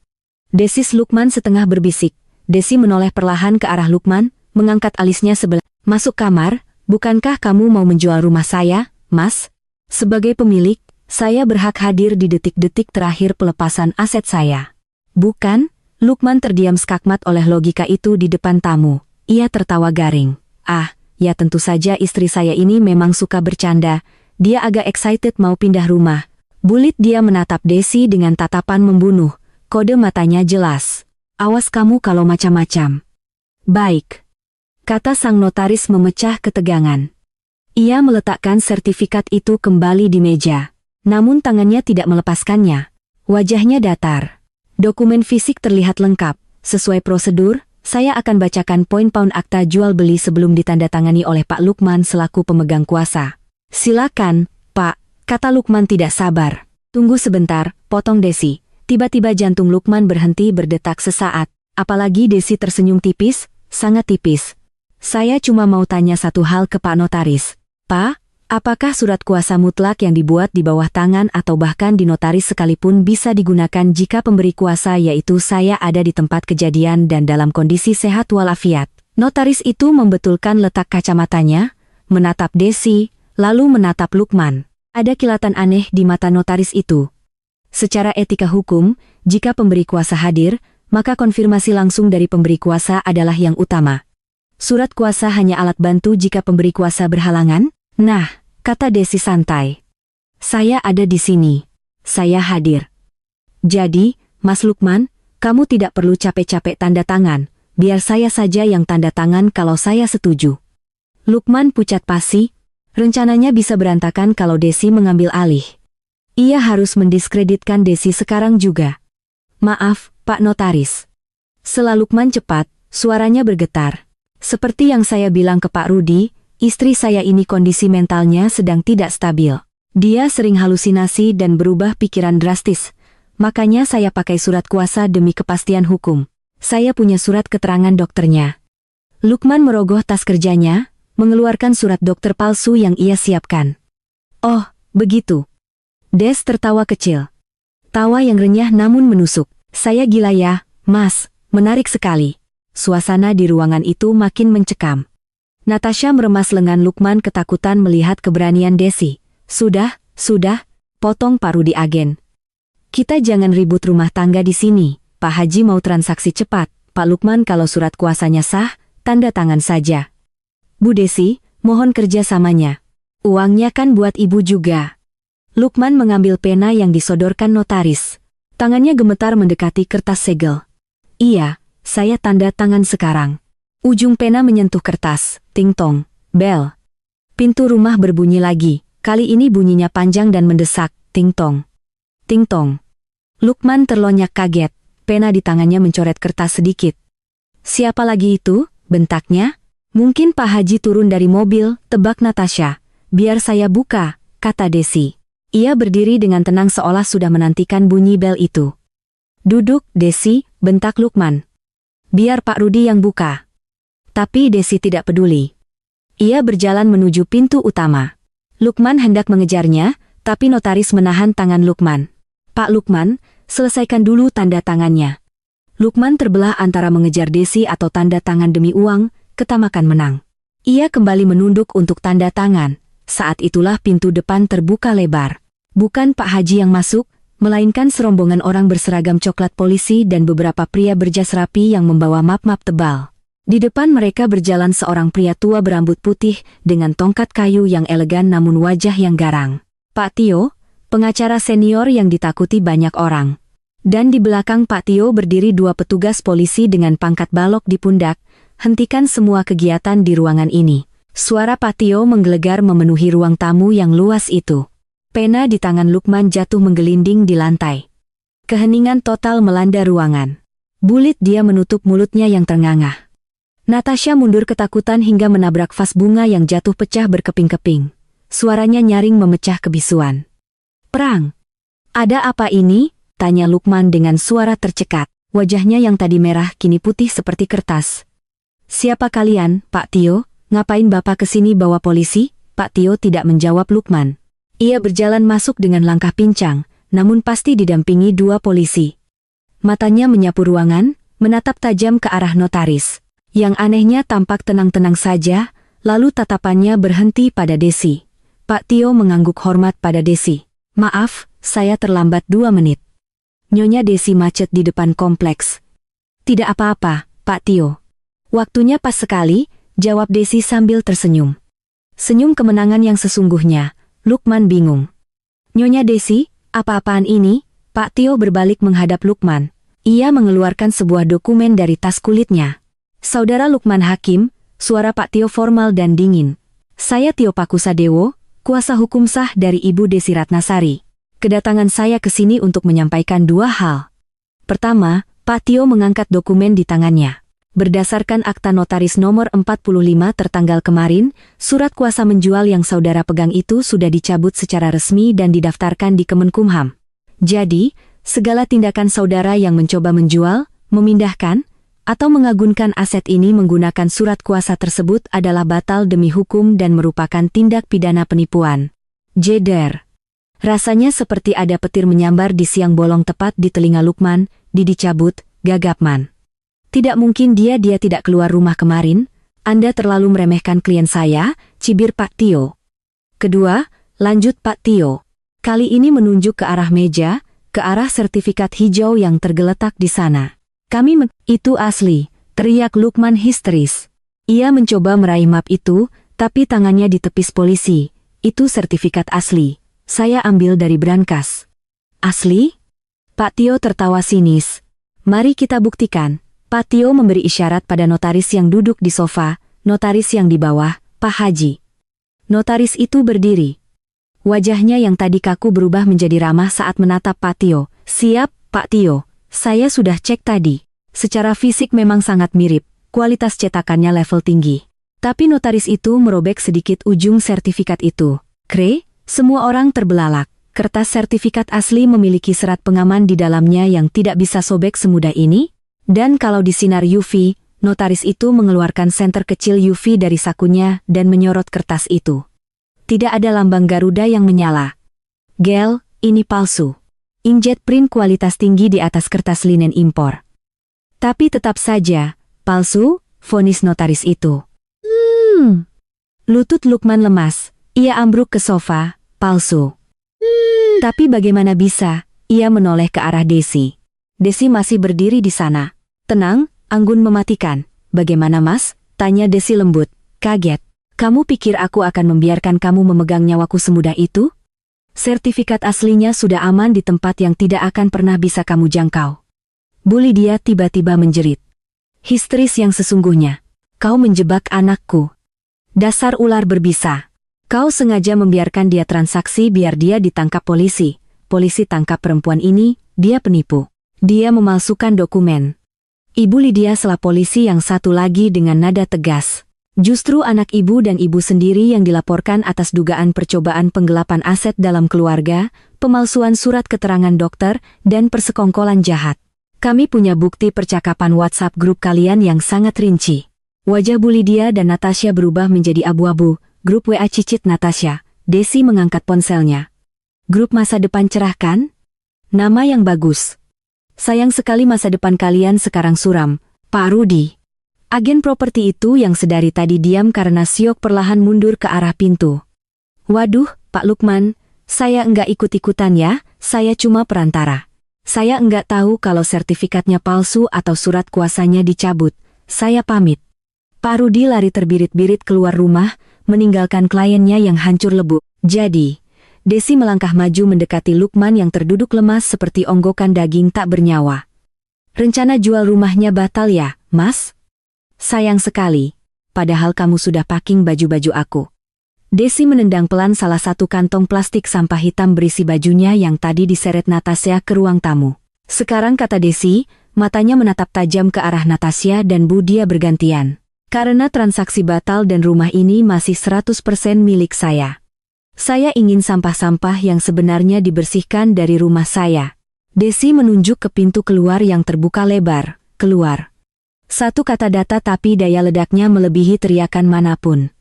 Desis Lukman setengah berbisik. Desi menoleh perlahan ke arah Lukman, mengangkat alisnya sebelah. "Masuk kamar? Bukankah kamu mau menjual rumah saya, Mas? Sebagai pemilik, saya berhak hadir di detik-detik terakhir pelepasan aset saya." "Bukan?" Lukman terdiam skakmat oleh logika itu di depan tamu. Ia tertawa garing. "Ah, ya tentu saja istri saya ini memang suka bercanda. Dia agak excited mau pindah rumah." Bulit dia menatap Desi dengan tatapan membunuh. Kode matanya jelas. "Awas kamu kalau macam-macam." "Baik," kata sang notaris memecah ketegangan. Ia meletakkan sertifikat itu kembali di meja. Namun tangannya tidak melepaskannya. Wajahnya datar. "Dokumen fisik terlihat lengkap. Sesuai prosedur, saya akan bacakan poin-poin akta jual beli sebelum ditandatangani oleh Pak Lukman selaku pemegang kuasa." "Silakan, Pak," kata Lukman tidak sabar. "Tunggu sebentar," potong Desi. Tiba-tiba jantung Lukman berhenti berdetak sesaat. Apalagi Desi tersenyum tipis, sangat tipis. "Saya cuma mau tanya satu hal ke Pak Notaris. Pak, apakah surat kuasa mutlak yang dibuat di bawah tangan atau bahkan di notaris sekalipun bisa digunakan jika pemberi kuasa yaitu saya ada di tempat kejadian dan dalam kondisi sehat walafiat?" Notaris itu membetulkan letak kacamatanya, menatap Desi, lalu menatap Lukman. Ada kilatan aneh di mata notaris itu. Secara etika hukum, jika pemberi kuasa hadir, maka konfirmasi langsung dari pemberi kuasa adalah yang utama. Surat kuasa hanya alat bantu jika pemberi kuasa berhalangan? "Nah," kata Desi santai. Saya ada di sini. Saya hadir. Jadi, Mas Lukman, kamu tidak perlu capek-capek tanda tangan. Biar saya saja yang tanda tangan kalau saya setuju. Lukman pucat pasi. Rencananya bisa berantakan kalau Desi mengambil alih. Ia harus mendiskreditkan Desi sekarang juga. Maaf, Pak Notaris. Setelah Lukman cepat, suaranya bergetar. Seperti yang saya bilang ke Pak Rudi, istri saya ini kondisi mentalnya sedang tidak stabil. Dia sering halusinasi dan berubah pikiran drastis. Makanya saya pakai surat kuasa demi kepastian hukum. Saya punya surat keterangan dokternya. Lukman merogoh tas kerjanya, mengeluarkan surat dokter palsu yang ia siapkan. Oh, begitu. Des tertawa kecil. Tawa yang renyah namun menusuk. Saya gila ya, Mas, menarik sekali. Suasana di ruangan itu makin mencekam. Natasha meremas lengan Lukman ketakutan melihat keberanian Desi. Sudah, potong Pak Rudi agen. Kita jangan ribut rumah tangga di sini. Pak Haji mau transaksi cepat. Pak Lukman kalau surat kuasanya sah, tanda tangan saja. Bu Desi, mohon kerjasamanya. Uangnya kan buat ibu juga. Lukman mengambil pena yang disodorkan notaris. Tangannya gemetar mendekati kertas segel. Iya, saya tanda tangan sekarang. Ujung pena menyentuh kertas. Ting tong, bel. Pintu rumah berbunyi lagi. Kali ini bunyinya panjang dan mendesak. Ting tong. Ting tong. Lukman terlonyak kaget. Pena di tangannya mencoret kertas sedikit. Siapa lagi itu? Bentaknya. Mungkin Pak Haji turun dari mobil, tebak Natasha. Biar saya buka, kata Desi. Ia berdiri dengan tenang seolah sudah menantikan bunyi bel itu. Duduk, Desi, bentak Lukman. Biar Pak Rudi yang buka. Tapi Desi tidak peduli. Ia berjalan menuju pintu utama. Lukman hendak mengejarnya, tapi notaris menahan tangan Lukman. Pak Lukman, selesaikan dulu tanda tangannya. Lukman terbelah antara mengejar Desi atau tanda tangan demi uang, ketamakan menang. Ia kembali menunduk untuk tanda tangan. Saat itulah pintu depan terbuka lebar. Bukan Pak Haji yang masuk, melainkan serombongan orang berseragam coklat polisi dan beberapa pria berjas rapi yang membawa map-map tebal. Di depan mereka berjalan seorang pria tua berambut putih dengan tongkat kayu yang elegan namun wajah yang garang. Pak Tio, pengacara senior yang ditakuti banyak orang. Dan di belakang Pak Tio berdiri dua petugas polisi dengan pangkat balok di pundak. Hentikan semua kegiatan di ruangan ini. Suara Pak Tio menggelegar memenuhi ruang tamu yang luas itu. Pena di tangan Lukman jatuh menggelinding di lantai. Keheningan total melanda ruangan. Bulit dia menutup mulutnya yang terngangah. Natasha mundur ketakutan hingga menabrak vas bunga yang jatuh pecah berkeping-keping. Suaranya nyaring memecah kebisuan. Perang. Ada apa ini? Tanya Lukman dengan suara tercekat. Wajahnya yang tadi merah kini putih seperti kertas. Siapa kalian, Pak Tio? Ngapain Bapak kesini bawa polisi? Pak Tio tidak menjawab Lukman. Ia berjalan masuk dengan langkah pincang, namun pasti didampingi dua polisi. Matanya menyapu ruangan, menatap tajam ke arah notaris. Yang anehnya tampak tenang-tenang saja, lalu tatapannya berhenti pada Desi. Pak Tio mengangguk hormat pada Desi. Maaf, saya terlambat 2 menit. Nyonya Desi macet di depan kompleks. Tidak apa-apa, Pak Tio. Waktunya pas sekali, jawab Desi sambil tersenyum. Senyum kemenangan yang sesungguhnya. Lukman bingung. Nyonya Desi, apa-apaan ini? Pak Tio berbalik menghadap Lukman. Ia mengeluarkan sebuah dokumen dari tas kulitnya. Saudara Lukman Hakim, suara Pak Tio formal dan dingin. Saya Tio Pakusadewo, kuasa hukum sah dari Ibu Desi Ratnasari. Kedatangan saya ke sini untuk menyampaikan 2 hal. Pertama, Pak Tio mengangkat dokumen di tangannya. Berdasarkan akta notaris nomor 45 tertanggal kemarin, surat kuasa menjual yang saudara pegang itu sudah dicabut secara resmi dan didaftarkan di Kemenkumham. Jadi, segala tindakan saudara yang mencoba menjual, memindahkan, atau mengagunkan aset ini menggunakan surat kuasa tersebut adalah batal demi hukum dan merupakan tindak pidana penipuan. Jeder. Rasanya seperti ada petir menyambar di siang bolong tepat di telinga Lukman, dicabut, gagapman. Tidak mungkin dia tidak keluar rumah kemarin, Anda terlalu meremehkan klien saya, cibir Pak Tio. Kedua, lanjut Pak Tio. Kali ini menunjuk ke arah meja, ke arah sertifikat hijau yang tergeletak di sana. Itu asli, teriak Lukman histeris. Ia mencoba meraih map itu, tapi tangannya ditepis polisi. Itu sertifikat asli. Saya ambil dari brankas. Asli? Pak Tio tertawa sinis. Mari kita buktikan. Pak Tio memberi isyarat pada notaris yang duduk di sofa, notaris yang di bawah, Pak Haji. Notaris itu berdiri. Wajahnya yang tadi kaku berubah menjadi ramah saat menatap Pak Tio. Siap, Pak Tio. Saya sudah cek tadi. Secara fisik memang sangat mirip, kualitas cetakannya level tinggi. Tapi notaris itu merobek sedikit ujung sertifikat itu. Semua orang terbelalak. Kertas sertifikat asli memiliki serat pengaman di dalamnya yang tidak bisa sobek semudah ini. Dan kalau di sinar UV, notaris itu mengeluarkan senter kecil UV dari sakunya dan menyorot kertas itu. Tidak ada lambang Garuda yang menyala. Gel, ini palsu. Inkjet print kualitas tinggi di atas kertas linen impor. Tapi tetap saja, palsu, vonis notaris itu. Lutut Lukman lemas. Ia ambruk ke sofa, palsu. Tapi bagaimana bisa? Ia menoleh ke arah Desi. Desi masih berdiri di sana. Tenang, anggun mematikan. Bagaimana mas? Tanya Desi lembut. Kaget. Kamu pikir aku akan membiarkan kamu memegang nyawaku semudah itu? Sertifikat aslinya sudah aman di tempat yang tidak akan pernah bisa kamu jangkau. Bu Lydia tiba-tiba menjerit. Histeris yang sesungguhnya. Kau menjebak anakku. Dasar ular berbisa. Kau sengaja membiarkan dia transaksi biar dia ditangkap polisi. Polisi tangkap perempuan ini, dia penipu. Dia memalsukan dokumen. Ibu Lydia sela polisi yang satu lagi dengan nada tegas. Justru anak ibu dan ibu sendiri yang dilaporkan atas dugaan percobaan penggelapan aset dalam keluarga, pemalsuan surat keterangan dokter, dan persekongkolan jahat. Kami punya bukti percakapan WhatsApp grup kalian yang sangat rinci. Wajah Bu Lydia dan Natasha berubah menjadi abu-abu. Grup WA cicit Natasha. Desi mengangkat ponselnya. Grup masa depan cerah kan? Nama yang bagus. Sayang sekali masa depan kalian sekarang suram, Pak Rudi. Agen properti itu yang sedari tadi diam karena syok perlahan mundur ke arah pintu. Waduh, Pak Lukman, saya enggak ikut-ikutan ya, saya cuma perantara. Saya enggak tahu kalau sertifikatnya palsu atau surat kuasanya dicabut. Saya pamit. Pak Rudi lari terbirit-birit keluar rumah, meninggalkan kliennya yang hancur lebur. Jadi, Desi melangkah maju mendekati Lukman yang terduduk lemas seperti onggokan daging tak bernyawa. Rencana jual rumahnya batal ya, Mas? Sayang sekali, padahal kamu sudah packing baju-baju aku. Desi menendang pelan salah satu kantong plastik sampah hitam berisi bajunya yang tadi diseret Natasha ke ruang tamu. Sekarang kata Desi, matanya menatap tajam ke arah Natasha dan Bu dia bergantian. Karena transaksi batal dan rumah ini masih 100% milik saya. Saya ingin sampah-sampah yang sebenarnya dibersihkan dari rumah saya. Desi menunjuk ke pintu keluar yang terbuka lebar, keluar. Satu kata data tapi daya ledaknya melebihi teriakan manapun.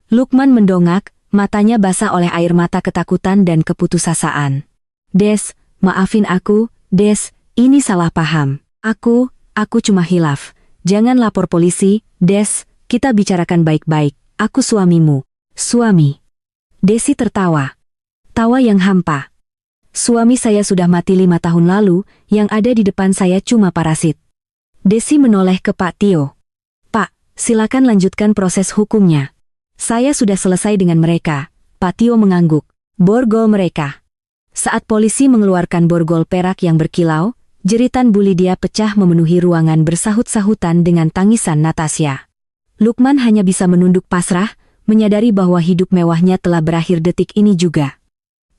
Lukman mendongak, matanya basah oleh air mata ketakutan dan keputusasaan. Des, maafin aku, Des, ini salah paham. Aku cuma hilaf. Jangan lapor polisi, Des, kita bicarakan baik-baik. Aku suamimu. Suami. Desi tertawa. Tawa yang hampa. Suami saya sudah mati 5 tahun lalu, yang ada di depan saya cuma parasit. Desi menoleh ke Pak Tio. Pak, silakan lanjutkan proses hukumnya. Saya sudah selesai dengan mereka. Pak Tio mengangguk. Borgol mereka. Saat polisi mengeluarkan borgol perak yang berkilau, jeritan Bu Lydia pecah memenuhi ruangan bersahut-sahutan dengan tangisan Natasha. Lukman hanya bisa menunduk pasrah, menyadari bahwa hidup mewahnya telah berakhir detik ini juga.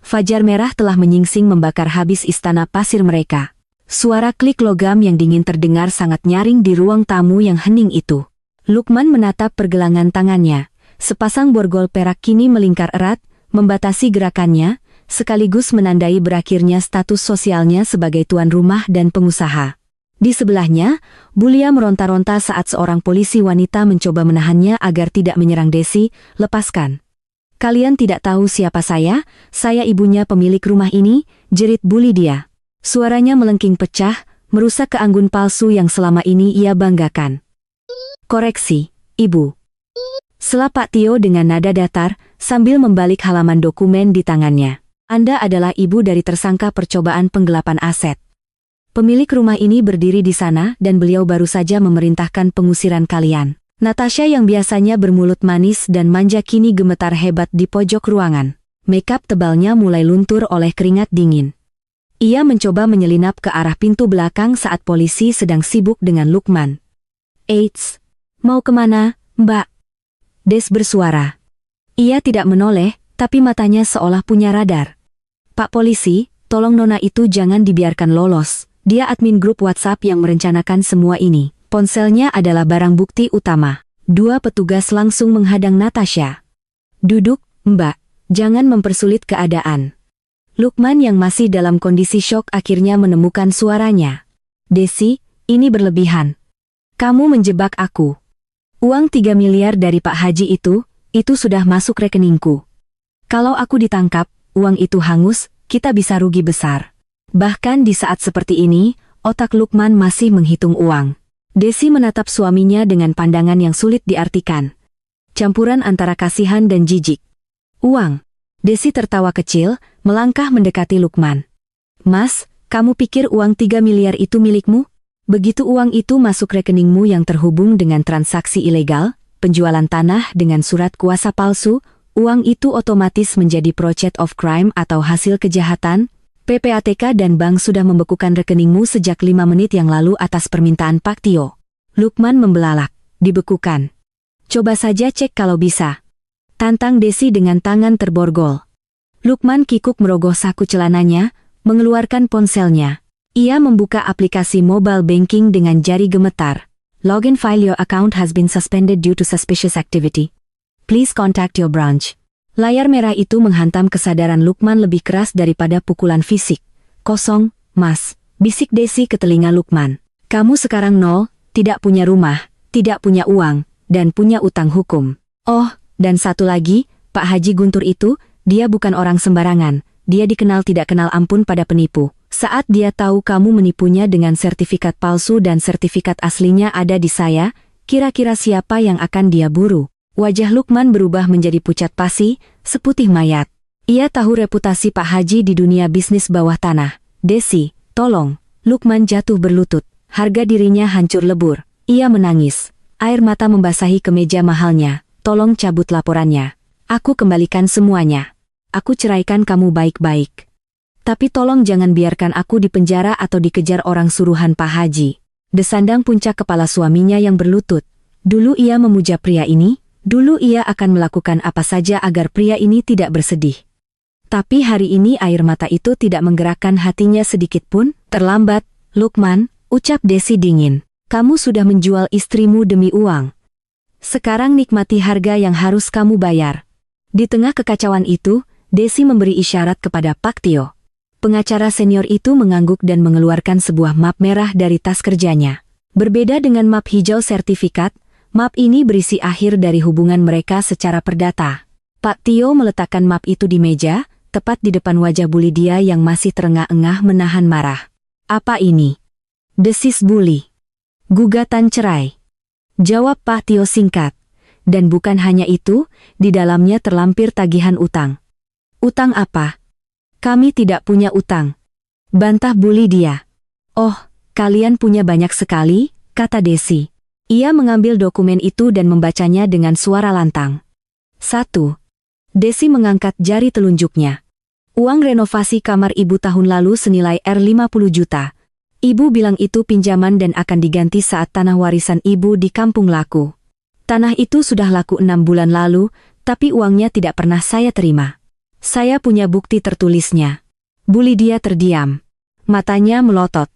Fajar merah telah menyingsing membakar habis istana pasir mereka. Suara klik logam yang dingin terdengar sangat nyaring di ruang tamu yang hening itu. Lukman menatap pergelangan tangannya. Sepasang borgol perak kini melingkar erat, membatasi gerakannya, sekaligus menandai berakhirnya status sosialnya sebagai tuan rumah dan pengusaha. Di sebelahnya, Bulia meronta-ronta saat seorang polisi wanita mencoba menahannya agar tidak menyerang Desi. Lepaskan. Kalian tidak tahu siapa saya ibunya pemilik rumah ini, jerit Bu Lydia. Suaranya melengking pecah, merusak keanggun palsu yang selama ini ia banggakan. Koreksi, Ibu. Sela Pak Tio dengan nada datar, sambil membalik halaman dokumen di tangannya. Anda adalah ibu dari tersangka percobaan penggelapan aset. Pemilik rumah ini berdiri di sana dan beliau baru saja memerintahkan pengusiran kalian. Natasha yang biasanya bermulut manis dan manja kini gemetar hebat di pojok ruangan. makeup tebalnya mulai luntur oleh keringat dingin. Ia mencoba menyelinap ke arah pintu belakang saat polisi sedang sibuk dengan Lukman. "Eits, mau kemana, Mbak?" Des bersuara. Ia tidak menoleh, tapi matanya seolah punya radar. "Pak polisi, tolong nona itu jangan dibiarkan lolos. Dia admin grup WhatsApp yang merencanakan semua ini. Ponselnya adalah barang bukti utama." Dua petugas langsung menghadang Natasha. "Duduk, Mbak. Jangan mempersulit keadaan." Lukman yang masih dalam kondisi syok akhirnya menemukan suaranya. "Desi, ini berlebihan. Kamu menjebak aku. Uang 3 miliar dari Pak Haji itu sudah masuk rekeningku. Kalau aku ditangkap, uang itu hangus, kita bisa rugi besar." Bahkan di saat seperti ini, otak Lukman masih menghitung uang. Desi menatap suaminya dengan pandangan yang sulit diartikan. Campuran antara kasihan dan jijik. "Uang." Desi tertawa kecil, melangkah mendekati Lukman. "Mas, kamu pikir uang 3 miliar itu milikmu? Begitu uang itu masuk rekeningmu yang terhubung dengan transaksi ilegal, penjualan tanah dengan surat kuasa palsu, uang itu otomatis menjadi project of crime atau hasil kejahatan. PPATK dan bank sudah membekukan rekeningmu sejak 5 menit yang lalu atas permintaan Pak Tio." Lukman membelalak. "Dibekukan? Coba saja cek kalau bisa," tantang Desi dengan tangan terborgol. Lukman kikuk merogoh saku celananya, mengeluarkan ponselnya. Ia membuka aplikasi mobile banking dengan jari gemetar. "Login file, your account has been suspended due to suspicious activity. Please contact your branch." Layar merah itu menghantam kesadaran Lukman lebih keras daripada pukulan fisik. "Kosong, Mas," bisik Desi ke telinga Lukman. "Kamu sekarang nol, tidak punya rumah, tidak punya uang, dan punya utang hukum. Oh, dan satu lagi, Pak Haji Guntur itu, dia bukan orang sembarangan, dia dikenal tidak kenal ampun pada penipu. Saat dia tahu kamu menipunya dengan sertifikat palsu dan sertifikat aslinya ada di saya, kira-kira siapa yang akan dia buru?" Wajah Lukman berubah menjadi pucat pasi, seputih mayat. Ia tahu reputasi Pak Haji di dunia bisnis bawah tanah. "Desi, tolong." Lukman jatuh berlutut. Harga dirinya hancur lebur. Ia menangis. Air mata membasahi kemeja mahalnya. "Tolong cabut laporannya. Aku kembalikan semuanya. Aku ceraikan kamu baik-baik. Tapi tolong jangan biarkan aku dipenjara atau dikejar orang suruhan Pak Haji." Desandang puncak kepala suaminya yang berlutut. Dulu ia memuja pria ini. Dulu ia akan melakukan apa saja agar pria ini tidak bersedih. Tapi hari ini air mata itu tidak menggerakkan hatinya sedikit pun. "Terlambat, Lukman," ucap Desi dingin. "Kamu sudah menjual istrimu demi uang. Sekarang nikmati harga yang harus kamu bayar." Di tengah kekacauan itu, Desi memberi isyarat kepada Pak Tio. Pengacara senior itu mengangguk dan mengeluarkan sebuah map merah dari tas kerjanya. Berbeda dengan map hijau sertifikat, map ini berisi akhir dari hubungan mereka secara perdata. Pak Tio meletakkan map itu di meja, tepat di depan wajah Bu Lydia yang masih terengah-engah menahan marah. "Apa ini?" "Desis bully. Gugatan cerai," jawab Pak Tio singkat. "Dan bukan hanya itu, di dalamnya terlampir tagihan utang." "Utang apa?" "Kami tidak punya utang," bantah Bu Lydia. "Oh, kalian punya banyak sekali," kata Desi. Ia mengambil dokumen itu dan membacanya dengan suara lantang. 1. Desi mengangkat jari telunjuknya. "Uang renovasi kamar ibu tahun lalu senilai R50 juta. Ibu bilang itu pinjaman dan akan diganti saat tanah warisan ibu di kampung laku. Tanah itu sudah laku 6 bulan lalu, tapi uangnya tidak pernah saya terima. Saya punya bukti tertulisnya." Bu Lydia terdiam. Matanya melotot.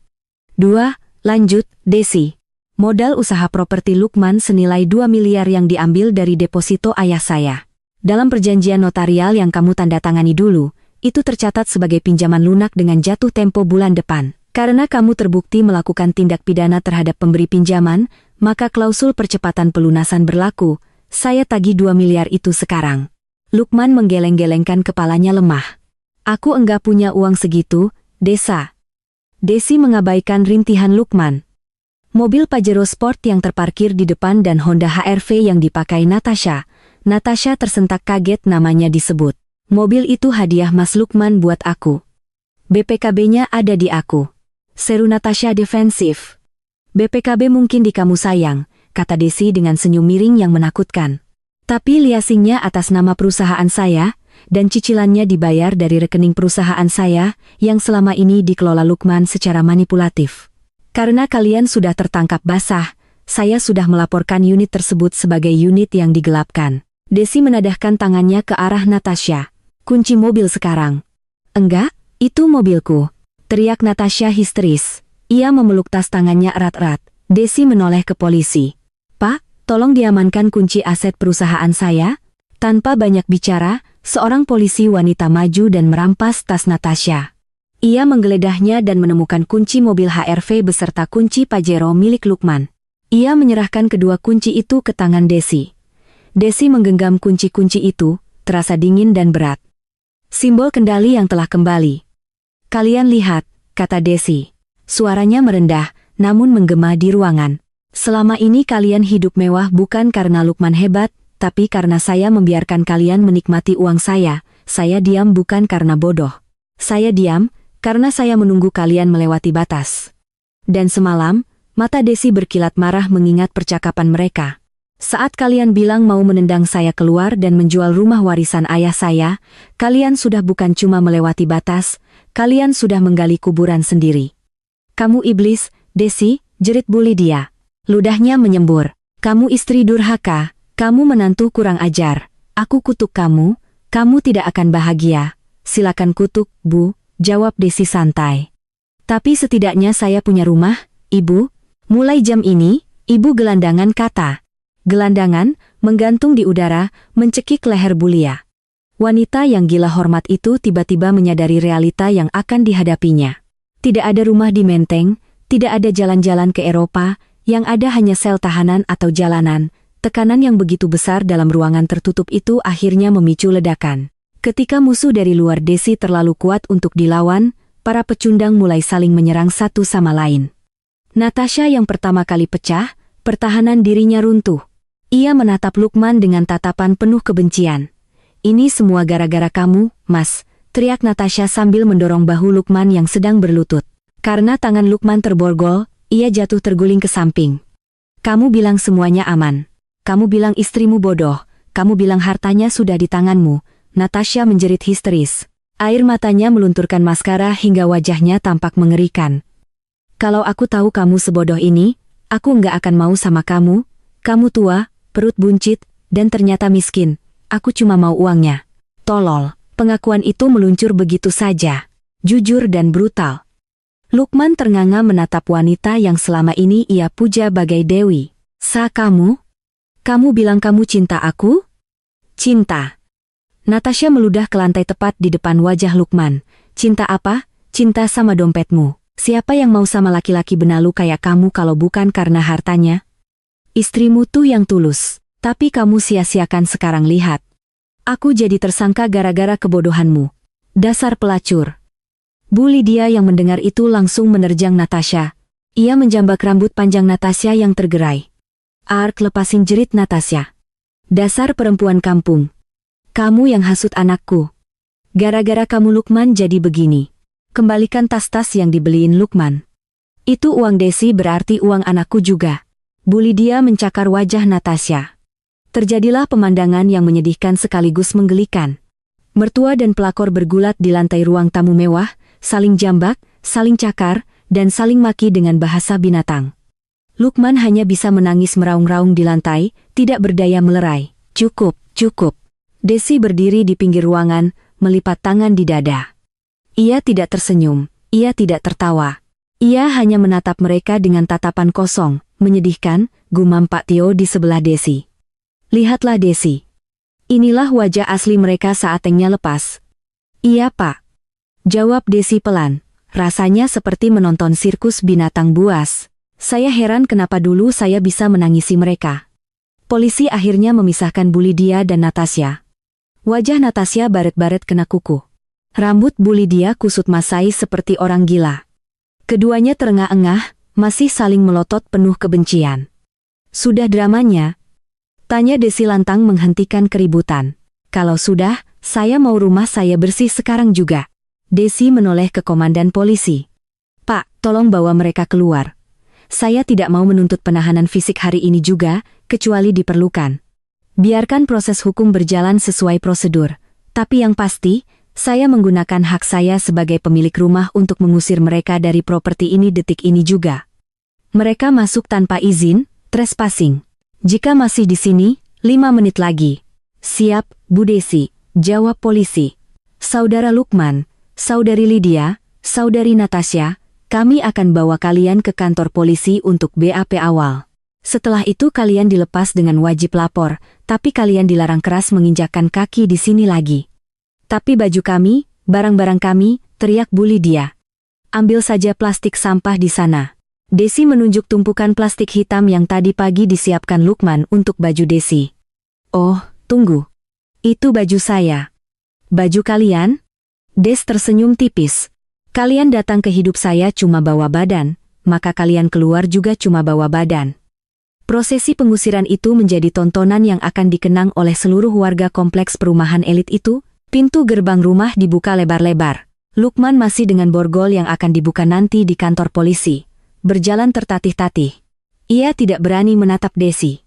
2. Lanjut, Desi. "Modal usaha properti Lukman senilai 2 miliar yang diambil dari deposito ayah saya. Dalam perjanjian notarial yang kamu tanda tangani dulu, itu tercatat sebagai pinjaman lunak dengan jatuh tempo bulan depan. Karena kamu terbukti melakukan tindak pidana terhadap pemberi pinjaman, maka klausul percepatan pelunasan berlaku. Saya tagih 2 miliar itu sekarang." Lukman menggeleng-gelengkan kepalanya lemah. "Aku enggak punya uang segitu, Desa." Desi mengabaikan rintihan Lukman. Mobil Pajero Sport yang terparkir di depan dan Honda HR-V yang dipakai Natasha. Natasha tersentak kaget namanya disebut. "Mobil itu hadiah Mas Lukman buat aku. BPKB-nya ada di aku," seru Natasha defensif. "BPKB mungkin di kamu sayang," kata Desi dengan senyum miring yang menakutkan. "Tapi liasingnya atas nama perusahaan saya, dan cicilannya dibayar dari rekening perusahaan saya yang selama ini dikelola Lukman secara manipulatif. Karena kalian sudah tertangkap basah, saya sudah melaporkan unit tersebut sebagai unit yang digelapkan. Desi menadahkan tangannya ke arah Natasha. Kunci mobil sekarang. Enggak, itu mobilku. Teriak Natasha histeris. Ia memeluk tas tangannya erat-erat. Desi menoleh ke polisi. Pak, tolong diamankan kunci aset perusahaan saya. Tanpa banyak bicara, seorang polisi wanita maju dan merampas tas Natasha. Ia menggeledahnya dan menemukan kunci mobil HRV beserta kunci Pajero milik Lukman. Ia menyerahkan kedua kunci itu ke tangan Desi. Desi menggenggam kunci-kunci itu, terasa dingin dan berat. Simbol kendali yang telah kembali. Kalian lihat, kata Desi. Suaranya merendah, namun menggema di ruangan. Selama ini kalian hidup mewah bukan karena Lukman hebat, tapi karena saya membiarkan kalian menikmati uang saya. Saya diam bukan karena bodoh. Saya diam, karena saya menunggu kalian melewati batas. Dan semalam, mata Desi berkilat marah mengingat percakapan mereka. Saat kalian bilang mau menendang saya keluar dan menjual rumah warisan ayah saya, kalian sudah bukan cuma melewati batas, kalian sudah menggali kuburan sendiri. Kamu iblis, Desi, jerit Bu Lydia. Ludahnya menyembur. Kamu istri durhaka, kamu menantu kurang ajar. Aku kutuk kamu, kamu tidak akan bahagia. Silakan kutuk, Bu, jawab Desi santai. Tapi setidaknya saya punya rumah, Ibu. Mulai jam ini, Ibu gelandangan kata. Gelandangan, menggantung di udara, mencekik leher Bulia. Wanita yang gila hormat itu tiba-tiba menyadari realita yang akan dihadapinya. Tidak ada rumah di Menteng, tidak ada jalan-jalan ke Eropa, yang ada hanya sel tahanan atau jalanan. Tekanan yang begitu besar dalam ruangan tertutup itu akhirnya memicu ledakan. Ketika musuh dari luar Desi terlalu kuat untuk dilawan, para pecundang mulai saling menyerang satu sama lain. Natasha yang pertama kali pecah, pertahanan dirinya runtuh. Ia menatap Lukman dengan tatapan penuh kebencian. Ini semua gara-gara kamu, Mas, teriak Natasha sambil mendorong bahu Lukman yang sedang berlutut. Karena tangan Lukman terborgol, ia jatuh terguling ke samping. Kamu bilang semuanya aman. Kamu bilang istrimu bodoh. Kamu bilang hartanya sudah di tanganmu. Natasha menjerit histeris. Air matanya melunturkan maskara hingga wajahnya tampak mengerikan. Kalau aku tahu kamu sebodoh ini, aku nggak akan mau sama kamu. Kamu tua, perut buncit, dan ternyata miskin. Aku cuma mau uangnya. Tolol. Pengakuan itu meluncur begitu saja. Jujur dan brutal. Lukman ternganga menatap wanita yang selama ini ia puja bagai dewi. Kamu? Kamu bilang kamu cinta aku? Cinta. Natasha meludah ke lantai tepat di depan wajah Lukman. Cinta apa? Cinta sama dompetmu. Siapa yang mau sama laki-laki benalu kayak kamu kalau bukan karena hartanya? Istrimu tuh yang tulus. Tapi kamu sia-siakan sekarang lihat. Aku jadi tersangka gara-gara kebodohanmu. Dasar pelacur. Bu Lydia yang mendengar itu langsung menerjang Natasha. Ia menjambak rambut panjang Natasha yang tergerai. Ark, lepasin, jerit Natasha. Dasar perempuan kampung. Kamu yang hasut anakku. Gara-gara kamu Lukman jadi begini. Kembalikan tas-tas yang dibeliin Lukman. Itu uang Desi berarti uang anakku juga. Bu Lydia mencakar wajah Natasha. Terjadilah pemandangan yang menyedihkan sekaligus menggelikan. Mertua dan pelakor bergulat di lantai ruang tamu mewah, saling jambak, saling cakar, dan saling maki dengan bahasa binatang. Lukman hanya bisa menangis meraung-raung di lantai, tidak berdaya melerai. Cukup, cukup. Desi berdiri di pinggir ruangan, melipat tangan di dada. Ia tidak tersenyum, ia tidak tertawa. Ia hanya menatap mereka dengan tatapan kosong, menyedihkan, gumam Pak Tio di sebelah Desi. Lihatlah Desi. Inilah wajah asli mereka saat tanknya lepas. Iya Pak. Jawab Desi pelan. Rasanya seperti menonton sirkus binatang buas. Saya heran kenapa dulu saya bisa menangisi mereka. Polisi akhirnya memisahkan Bu Lydia dan Natasha. Wajah Natasha baret-baret kena kuku. Rambut Bu Lydia kusut masai seperti orang gila. Keduanya terengah-engah, masih saling melotot penuh kebencian. Sudah dramanya? Tanya Desi lantang menghentikan keributan. Kalau sudah, saya mau rumah saya bersih sekarang juga. Desi menoleh ke komandan polisi. Pak, tolong bawa mereka keluar. Saya tidak mau menuntut penahanan fisik hari ini juga, kecuali diperlukan. Biarkan proses hukum berjalan sesuai prosedur. Tapi yang pasti, saya menggunakan hak saya sebagai pemilik rumah untuk mengusir mereka dari properti ini detik ini juga. Mereka masuk tanpa izin, trespassing. Jika masih di sini, 5 menit lagi. Siap, Bu Desi, jawab polisi. Saudara Lukman, Saudari Lydia, Saudari Natasha, kami akan bawa kalian ke kantor polisi untuk BAP awal. Setelah itu kalian dilepas dengan wajib lapor, tapi kalian dilarang keras menginjakkan kaki di sini lagi. Tapi baju kami, barang-barang kami, teriak Bu Lydia. Ambil saja plastik sampah di sana. Desi menunjuk tumpukan plastik hitam yang tadi pagi disiapkan Lukman untuk baju Desi. Oh, tunggu. Itu baju saya. Baju kalian? Des tersenyum tipis. Kalian datang ke hidup saya cuma bawa badan, maka kalian keluar juga cuma bawa badan. Prosesi pengusiran itu menjadi tontonan yang akan dikenang oleh seluruh warga kompleks perumahan elit itu. Pintu gerbang rumah dibuka lebar-lebar. Lukman masih dengan borgol yang akan dibuka nanti di kantor polisi. Berjalan tertatih-tatih. Ia tidak berani menatap Desi.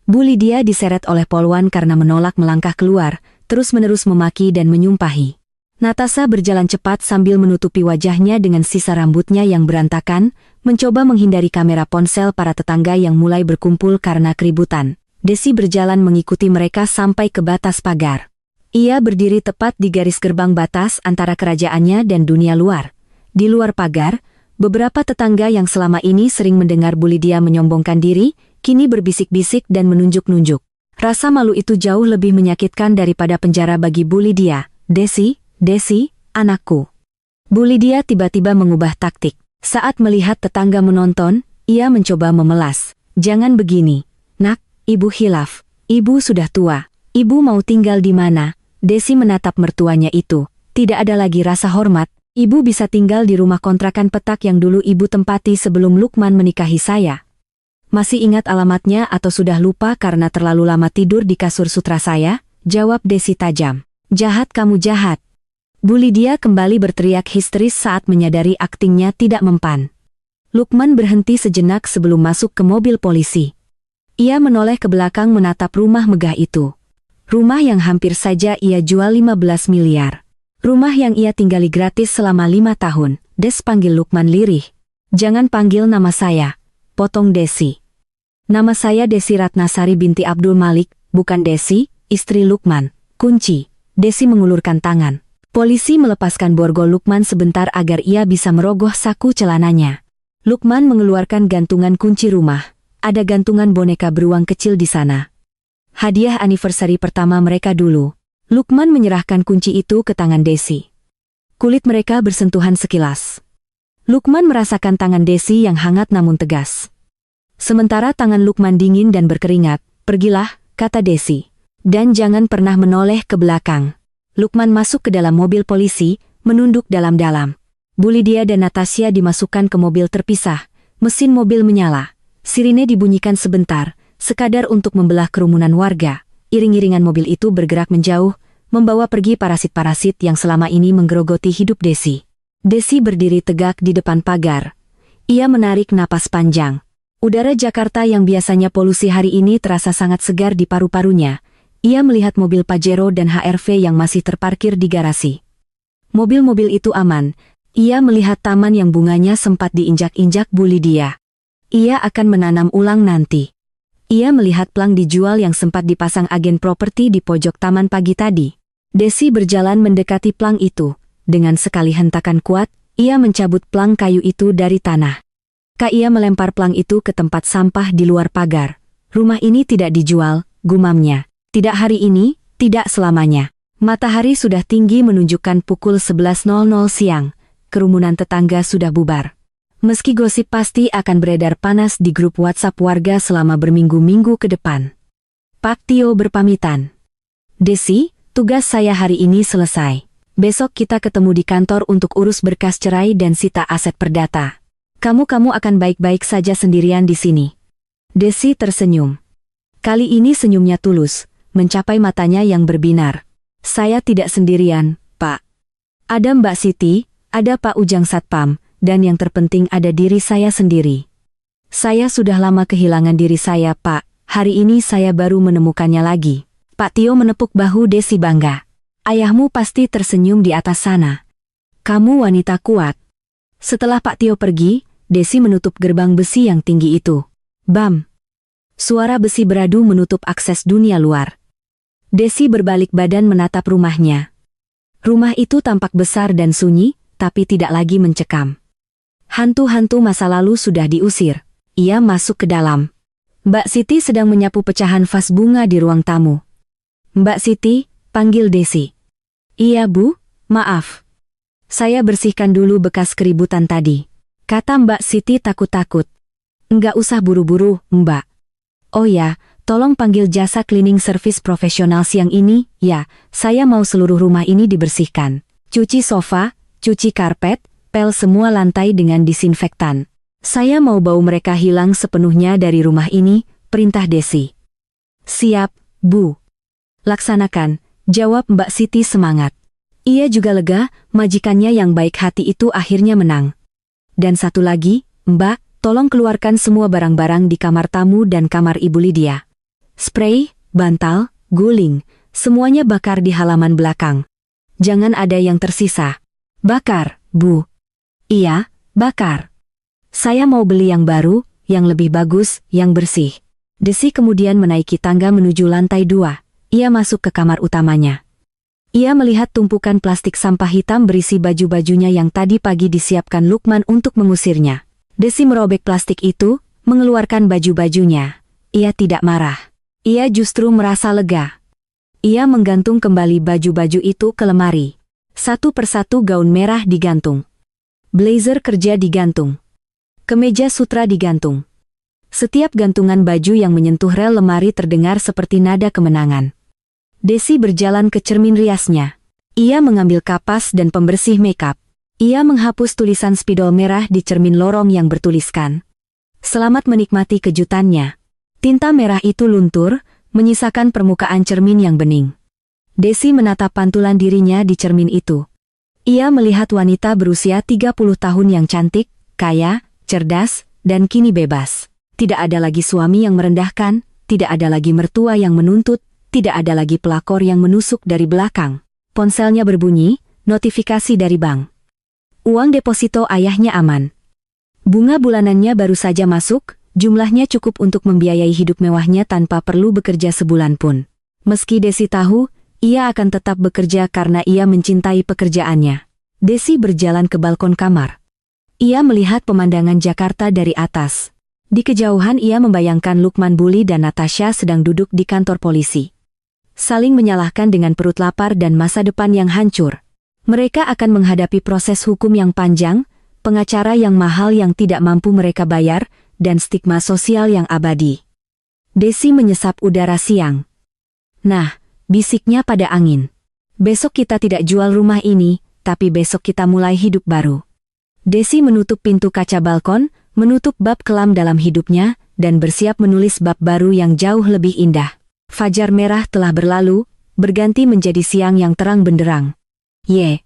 Bu Lydia diseret oleh Polwan karena menolak melangkah keluar, terus-menerus memaki dan menyumpahi. Natasha berjalan cepat sambil menutupi wajahnya dengan sisa rambutnya yang berantakan, mencoba menghindari kamera ponsel para tetangga yang mulai berkumpul karena keributan. Desi berjalan mengikuti mereka sampai ke batas pagar. Ia berdiri tepat di garis gerbang batas antara kerajaannya dan dunia luar. Di luar pagar, beberapa tetangga yang selama ini sering mendengar Bu Lydia menyombongkan diri, kini berbisik-bisik dan menunjuk-nunjuk. Rasa malu itu jauh lebih menyakitkan daripada penjara bagi Bu Lydia. Desi, anakku. Bu Lydia tiba-tiba mengubah taktik. Saat melihat tetangga menonton, ia mencoba memelas. Jangan begini. Nak, ibu hilaf. Ibu sudah tua. Ibu mau tinggal di mana? Desi menatap mertuanya itu. Tidak ada lagi rasa hormat. Ibu bisa tinggal di rumah kontrakan petak yang dulu ibu tempati sebelum Lukman menikahi saya. Masih ingat alamatnya atau sudah lupa karena terlalu lama tidur di kasur sutra saya? Jawab Desi tajam. Jahat kamu jahat. Bu Lydia kembali berteriak histeris saat menyadari aktingnya tidak mempan. Lukman berhenti sejenak sebelum masuk ke mobil polisi. Ia menoleh ke belakang menatap rumah megah itu. Rumah yang hampir saja ia jual 15 miliar. Rumah yang ia tinggali gratis selama 5 tahun. Des panggil Lukman lirih. Jangan panggil nama saya. Potong Desi. Nama saya Desi Ratnasari binti Abdul Malik, bukan Desi, istri Lukman. Kunci. Desi mengulurkan tangan. Polisi melepaskan borgol Lukman sebentar agar ia bisa merogoh saku celananya. Lukman mengeluarkan gantungan kunci rumah. Ada gantungan boneka beruang kecil di sana. Hadiah anniversary pertama mereka dulu. Lukman menyerahkan kunci itu ke tangan Desi. Kulit mereka bersentuhan sekilas. Lukman merasakan tangan Desi yang hangat namun tegas. Sementara tangan Lukman dingin dan berkeringat. Pergilah, kata Desi. Dan jangan pernah menoleh ke belakang. Lukman masuk ke dalam mobil polisi, menunduk dalam-dalam. Bu Lydia dan Natasha dimasukkan ke mobil terpisah. Mesin mobil menyala. Sirine dibunyikan sebentar, sekadar untuk membelah kerumunan warga. Iring-iringan mobil itu bergerak menjauh, membawa pergi parasit-parasit yang selama ini menggerogoti hidup Desi. Desi berdiri tegak di depan pagar. Ia menarik napas panjang. Udara Jakarta yang biasanya polusi hari ini terasa sangat segar di paru-parunya. Ia melihat mobil Pajero dan HRV yang masih terparkir di garasi. Mobil-mobil itu aman. Ia melihat taman yang bunganya sempat diinjak-injak Bu Lydia. Ia akan menanam ulang nanti. Ia melihat plang dijual yang sempat dipasang agen properti di pojok taman pagi tadi. Desi berjalan mendekati plang itu. Dengan sekali hentakan kuat, ia mencabut plang kayu itu dari tanah. Ia melempar plang itu ke tempat sampah di luar pagar. Rumah ini tidak dijual, gumamnya. Tidak hari ini, tidak selamanya. Matahari sudah tinggi menunjukkan pukul 11.00 siang. Kerumunan tetangga sudah bubar. Meski gosip pasti akan beredar panas di grup WhatsApp warga selama berminggu-minggu ke depan. Pak Tio berpamitan. Desi, tugas saya hari ini selesai. Besok kita ketemu di kantor untuk urus berkas cerai dan sita aset perdata. Kamu akan baik-baik saja sendirian di sini. Desi tersenyum. Kali ini senyumnya tulus. Mencapai matanya yang berbinar. Saya tidak sendirian, Pak. Ada Mbak Siti, ada Pak Ujang Satpam, dan yang terpenting ada diri saya sendiri. Saya sudah lama kehilangan diri saya, Pak. Hari ini saya baru menemukannya lagi. Pak Tio menepuk bahu Desi bangga. Ayahmu pasti tersenyum di atas sana. Kamu wanita kuat. Setelah Pak Tio pergi, Desi menutup gerbang besi yang tinggi itu. Bam! Suara besi beradu menutup akses dunia luar. Desi berbalik badan menatap rumahnya. Rumah itu tampak besar dan sunyi, tapi tidak lagi mencekam. Hantu-hantu masa lalu sudah diusir. Ia masuk ke dalam. Mbak Siti sedang menyapu pecahan vas bunga di ruang tamu. Mbak Siti, panggil Desi. Iya Bu, maaf. Saya bersihkan dulu bekas keributan tadi, kata Mbak Siti takut-takut. Enggak usah buru-buru, Mbak. Oh ya, tolong panggil jasa cleaning service profesional siang ini, ya, saya mau seluruh rumah ini dibersihkan. Cuci sofa, cuci karpet, pel semua lantai dengan disinfektan. Saya mau bau mereka hilang sepenuhnya dari rumah ini, perintah Desi. Siap, Bu. Laksanakan, jawab Mbak Siti semangat. Ia juga lega, majikannya yang baik hati itu akhirnya menang. Dan satu lagi, Mbak, tolong keluarkan semua barang-barang di kamar tamu dan kamar Ibu Lydia. Spray, bantal, guling, semuanya bakar di halaman belakang. Jangan ada yang tersisa. Bakar, Bu. Iya, bakar. Saya mau beli yang baru, yang lebih bagus, yang bersih. Desi kemudian menaiki tangga menuju lantai 2. Ia masuk ke kamar utamanya. Ia melihat tumpukan plastik sampah hitam berisi baju-bajunya yang tadi pagi disiapkan Lukman untuk mengusirnya. Desi merobek plastik itu, mengeluarkan baju-bajunya. Ia tidak marah. Ia justru merasa lega. Ia menggantung kembali baju-baju itu ke lemari. Satu persatu gaun merah digantung. Blazer kerja digantung. Kemeja sutra digantung. Setiap gantungan baju yang menyentuh rel lemari terdengar seperti nada kemenangan. Desi berjalan ke cermin riasnya. Ia mengambil kapas dan pembersih makeup. Ia menghapus tulisan spidol merah di cermin lorong yang bertuliskan, "Selamat menikmati kejutannya." Tinta merah itu luntur, menyisakan permukaan cermin yang bening. Desi menatap pantulan dirinya di cermin itu. Ia melihat wanita berusia 30 tahun yang cantik, kaya, cerdas, dan kini bebas. Tidak ada lagi suami yang merendahkan, tidak ada lagi mertua yang menuntut, tidak ada lagi pelakor yang menusuk dari belakang. Ponselnya berbunyi, notifikasi dari bank. Uang deposito ayahnya aman. Bunga bulanannya baru saja masuk, jumlahnya cukup untuk membiayai hidup mewahnya tanpa perlu bekerja sebulan pun. Meski Desi tahu, ia akan tetap bekerja karena ia mencintai pekerjaannya. Desi berjalan ke balkon kamar. Ia melihat pemandangan Jakarta dari atas. Di kejauhan ia membayangkan Lukman Bully dan Natasha sedang duduk di kantor polisi. Saling menyalahkan dengan perut lapar dan masa depan yang hancur. Mereka akan menghadapi proses hukum yang panjang, pengacara yang mahal yang tidak mampu mereka bayar, dan stigma sosial yang abadi. Desi menyesap udara siang. Nah, bisiknya pada angin. Besok kita tidak jual rumah ini, tapi besok kita mulai hidup baru. Desi menutup pintu kaca balkon, menutup bab kelam dalam hidupnya, dan bersiap menulis bab baru yang jauh lebih indah. Fajar merah telah berlalu, berganti menjadi siang yang terang benderang. Ye.